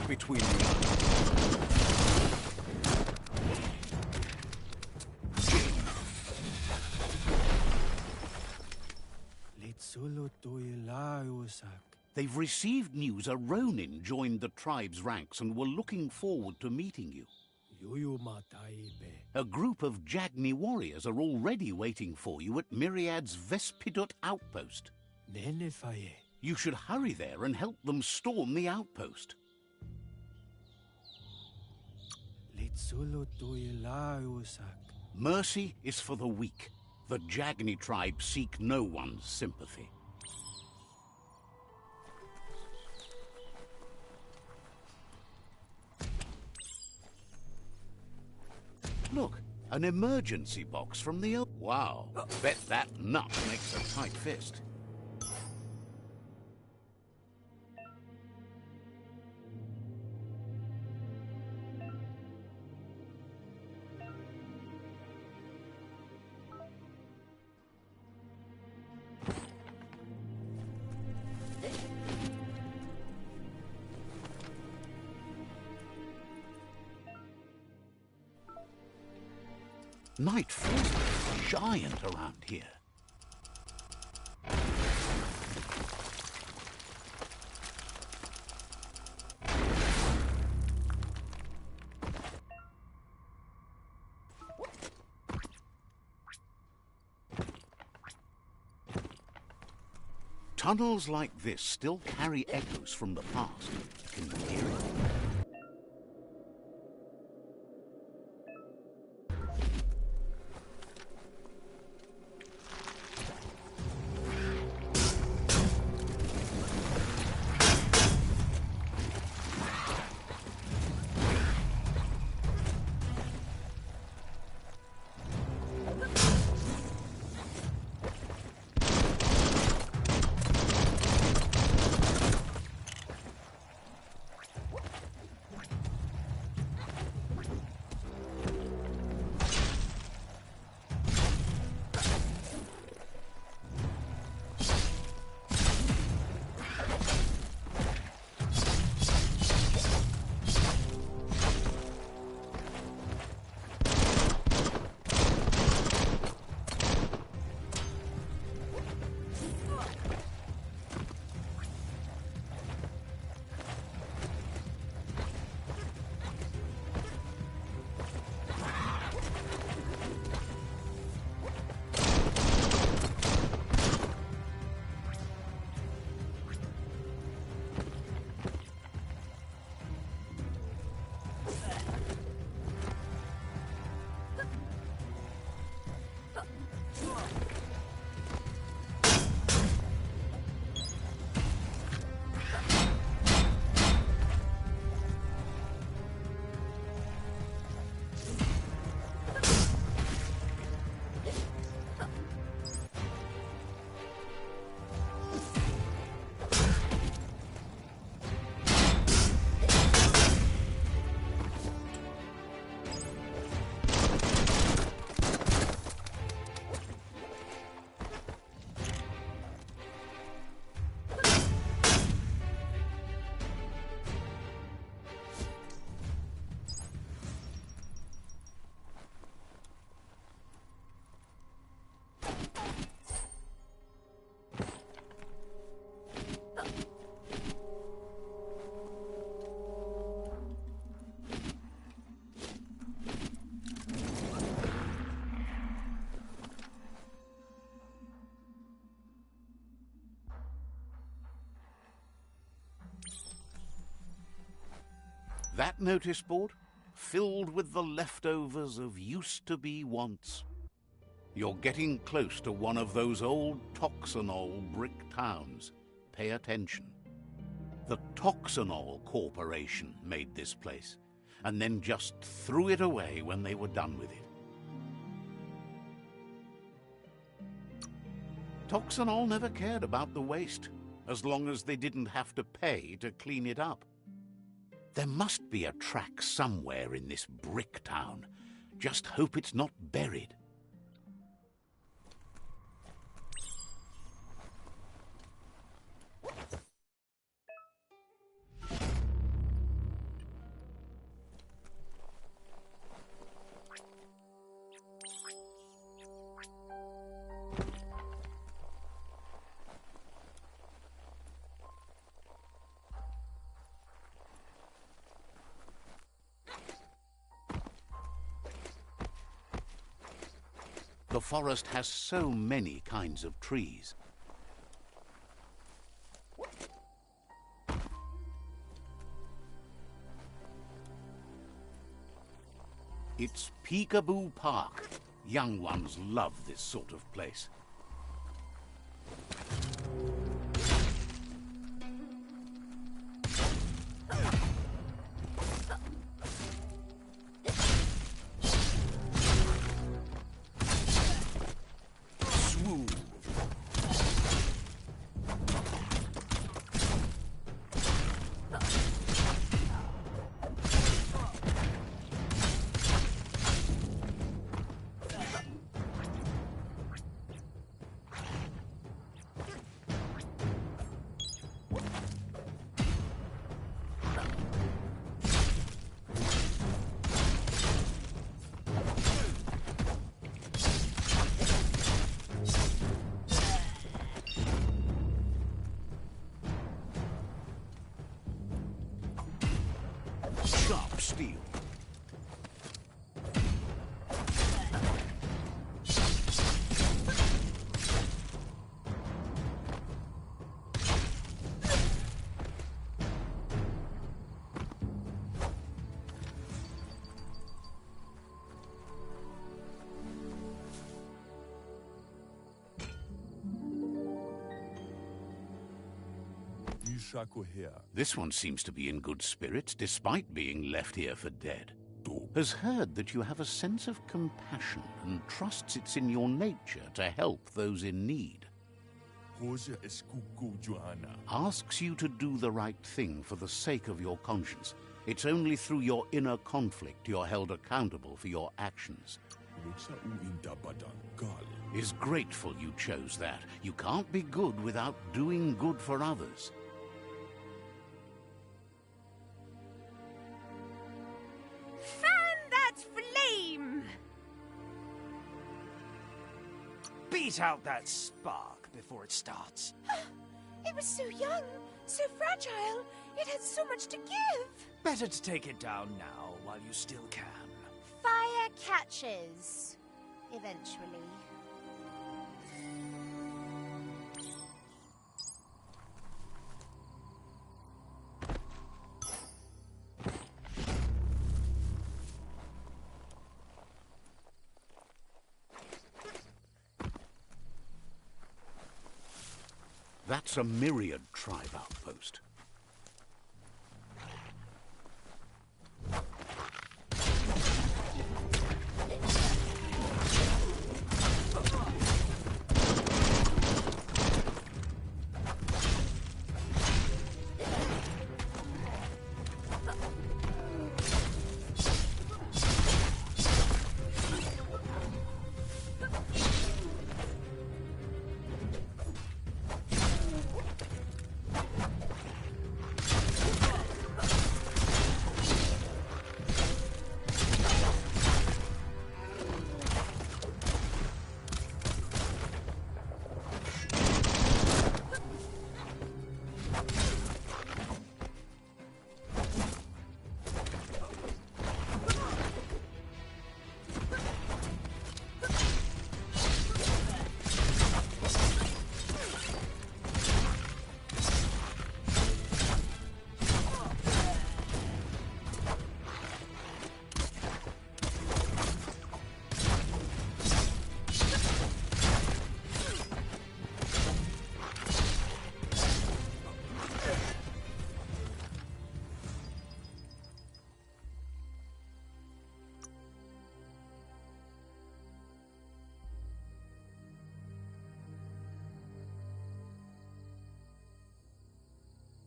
Speaker 1: between you. They've received news a Ronin joined the tribe's ranks and were looking forward to meeting you. A group of Jagni warriors are already waiting for you at Myriad's Vespidut outpost. You should hurry there and help them storm the outpost. Mercy is for the weak. The Jagni tribe seek no one's sympathy. Look, an emergency box from the... Wow, bet that nut makes a tight fist. Night falls giant around here. Tunnels like this still carry echoes from the past. Can you hear it? That notice board? Filled with the leftovers of used-to-be wants. You're getting close to one of those old Toxanol brick towns. Pay attention. The Toxanol Corporation made this place, and then just threw it away when they were done with it. Toxanol never cared about the waste, as long as they didn't have to pay to clean it up. There must be a track somewhere in this brick town. Just hope it's not buried. The forest has so many kinds of trees. It's Peekaboo Park. Young ones love this sort of place. Sharp steel. This one seems to be in good spirits, despite being left here for dead. Has heard that you have a sense of compassion and trusts it's in your nature to help those in need. Asks you to do the right thing for the sake of your conscience. It's only through your inner conflict you're held accountable for your actions. Is grateful you chose that. You can't be good without doing good for others.
Speaker 2: Beat out that spark before it starts.
Speaker 3: It was so young, so fragile. It had so much to give.
Speaker 2: Better to take it down now while you still can.
Speaker 3: Fire catches. Eventually.
Speaker 1: That's a Myriad tribe outpost.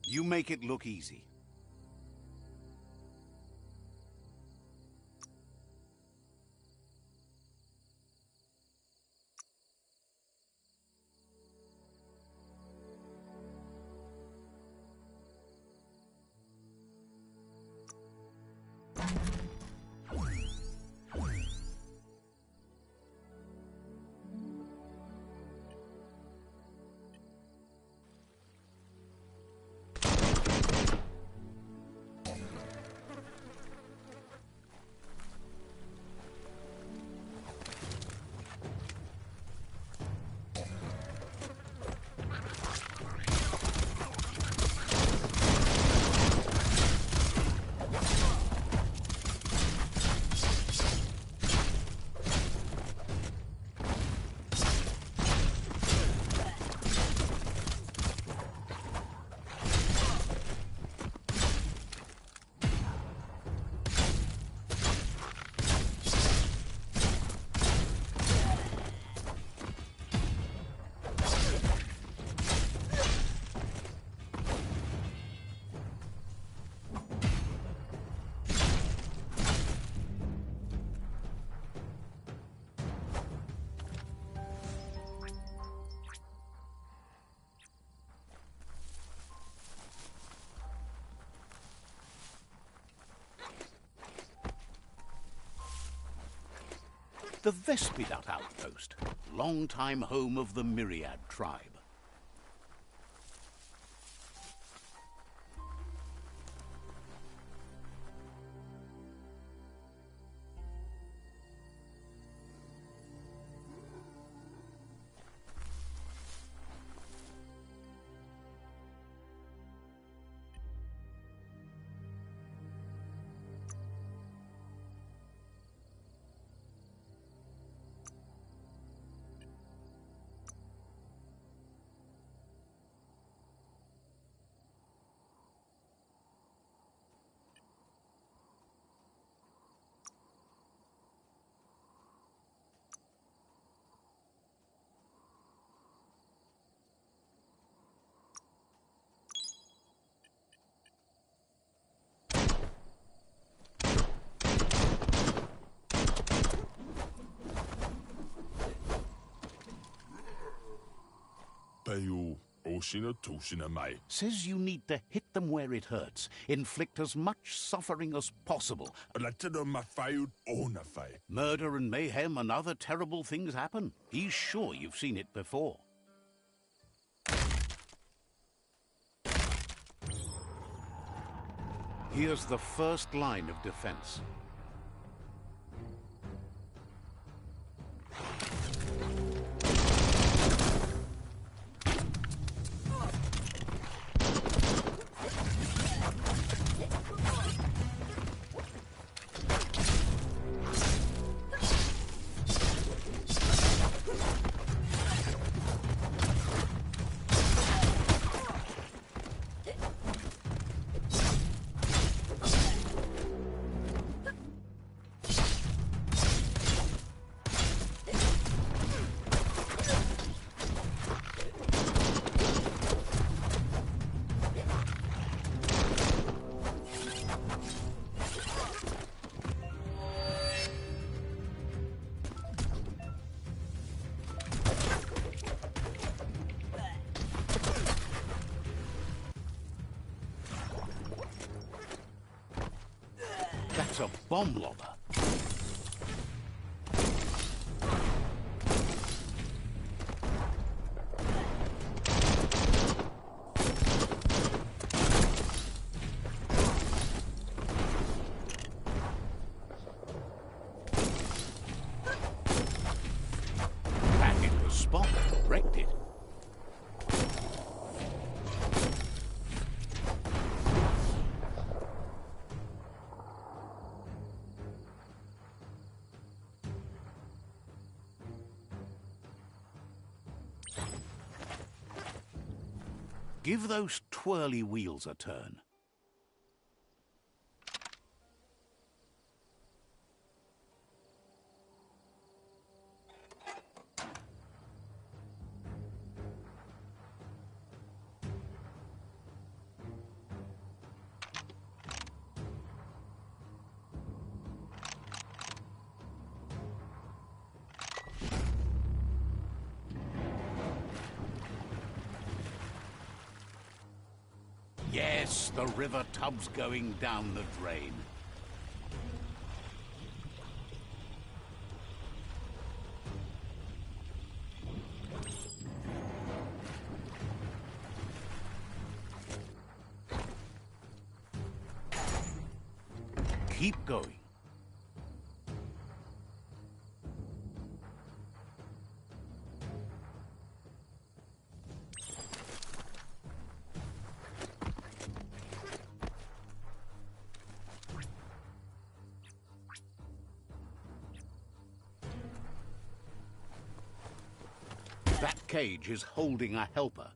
Speaker 1: You make it look easy. The Vespidat outpost, longtime home of the Myriad tribe.
Speaker 4: Bayu, Oshina Toshina Mai.
Speaker 1: Says you need to hit them where it hurts, inflict as much suffering as possible.
Speaker 4: Latino Mafayut Onafai.
Speaker 1: Murder and mayhem and other terrible things happen. He's sure you've seen it before. Here's the first line of defense. That's a bomb lobber. That hit the spot, wrecked it. Give those twirly wheels a turn. Yes, the river tub's going down the drain. Keep going. That cage is holding a helper.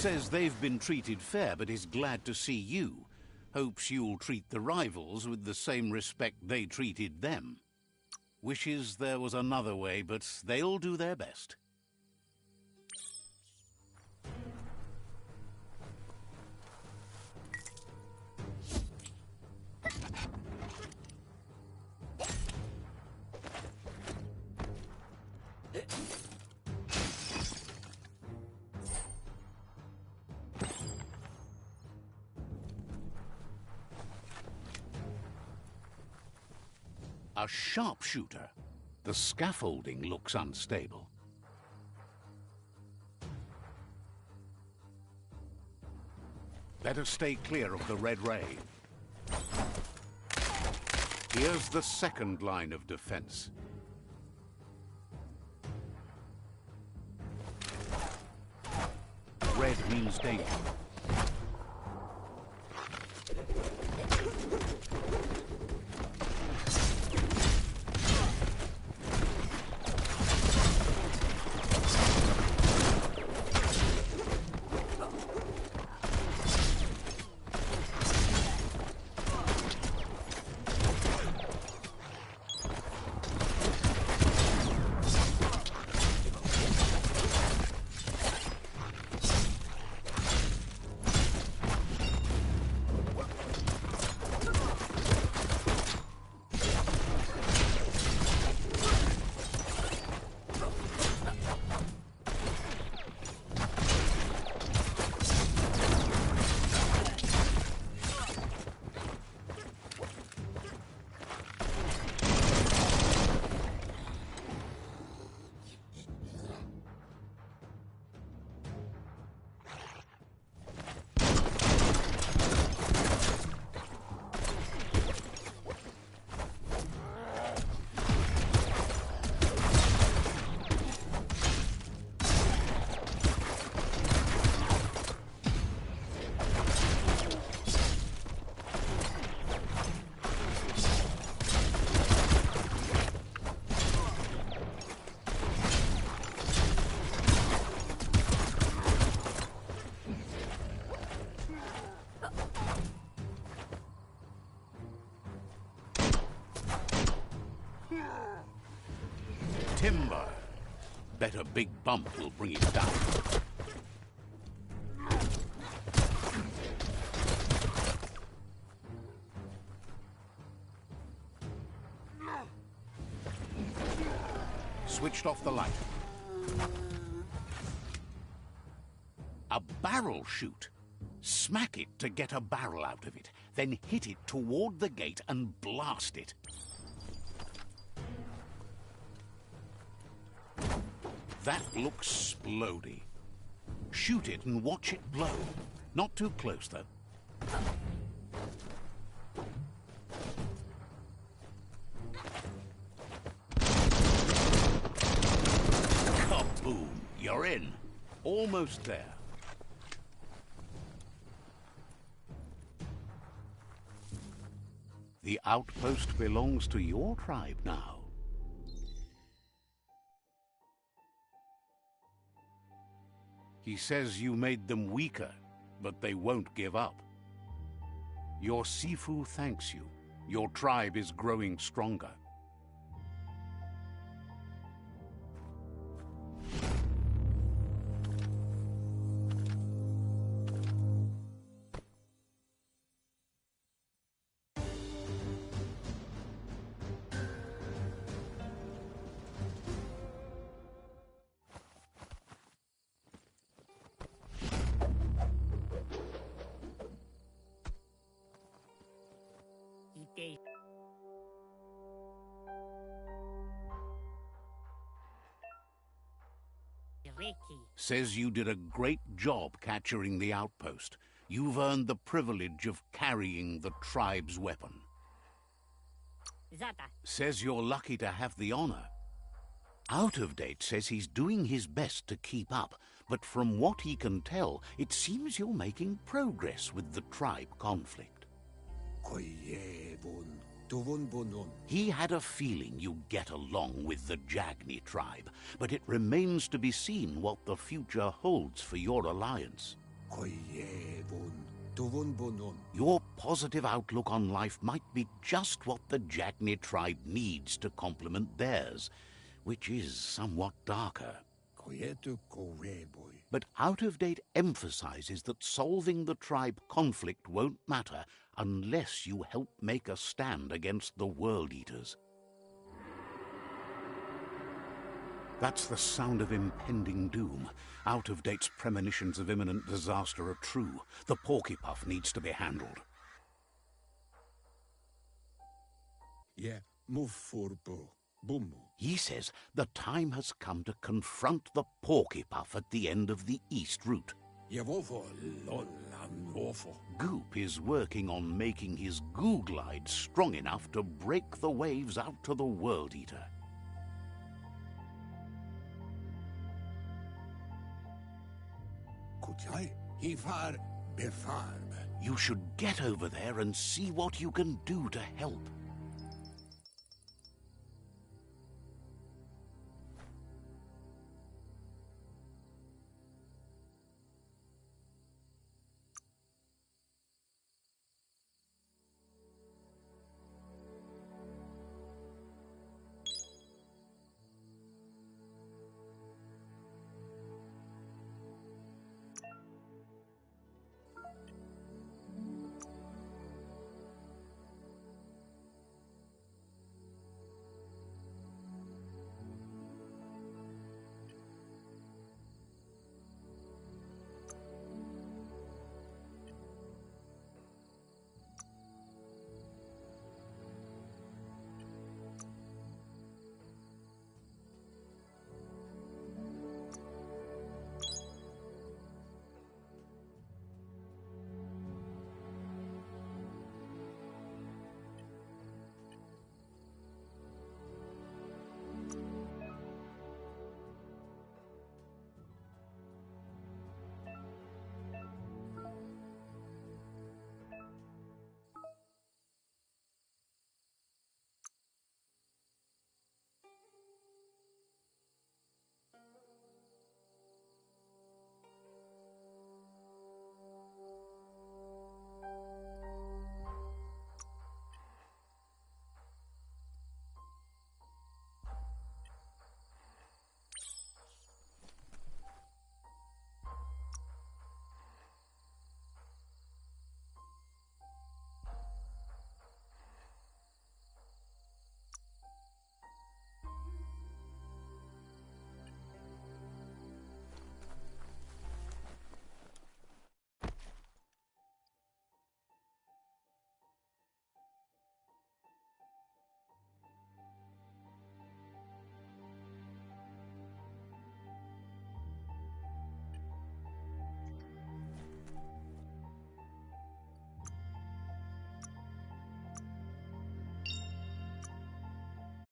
Speaker 1: Says they've been treated fair, but is glad to see you. Hopes you'll treat the rivals with the same respect they treated them. Wishes there was another way, but they'll do their best. A sharpshooter. The scaffolding looks unstable. Better stay clear of the red ray. Here's the second line of defense. Red means danger. Timber. Bet a big bump will bring it down. Switched off the light. A barrel shoot. Smack it to get a barrel out of it, then hit it toward the gate and blast it. That looks splody. Shoot it and watch it blow. Not too close, though. Kaboom! You're in. Almost there. The outpost belongs to your tribe now. He says you made them weaker, but they won't give up. Your Sifu thanks you. Your tribe is growing stronger. Says you did a great job capturing the outpost. You've earned the privilege of carrying the tribe's weapon.
Speaker 5: Zata.
Speaker 1: Says you're lucky to have the honor. Out of Date says he's doing his best to keep up, but from what he can tell, it seems you're making progress with the tribe conflict. He had a feeling you'd get along with the Jagni tribe, but it remains to be seen what the future holds for your alliance.
Speaker 7: Koyevun, tuvun bunun.
Speaker 1: Your positive outlook on life might be just what the Jagni tribe needs to complement theirs, which is somewhat darker.
Speaker 7: Koyetu koreboy.
Speaker 1: But out-of-date emphasizes that solving the tribe conflict won't matter unless you help make a stand against the World Eaters. That's the sound of impending doom. Out-of-date's premonitions of imminent disaster are true. The Porcupine needs to be handled.
Speaker 7: Yeah, move furbo. Bumu.
Speaker 1: He says the time has come to confront the Porcupine at the end of the East Route.
Speaker 7: Yevovo lolam lawful.
Speaker 1: Goop is working on making his goo glide strong enough to break the waves out to the World Eater.
Speaker 7: Kutjai, hivar befarm.
Speaker 1: You should get over there and see what you can do to help.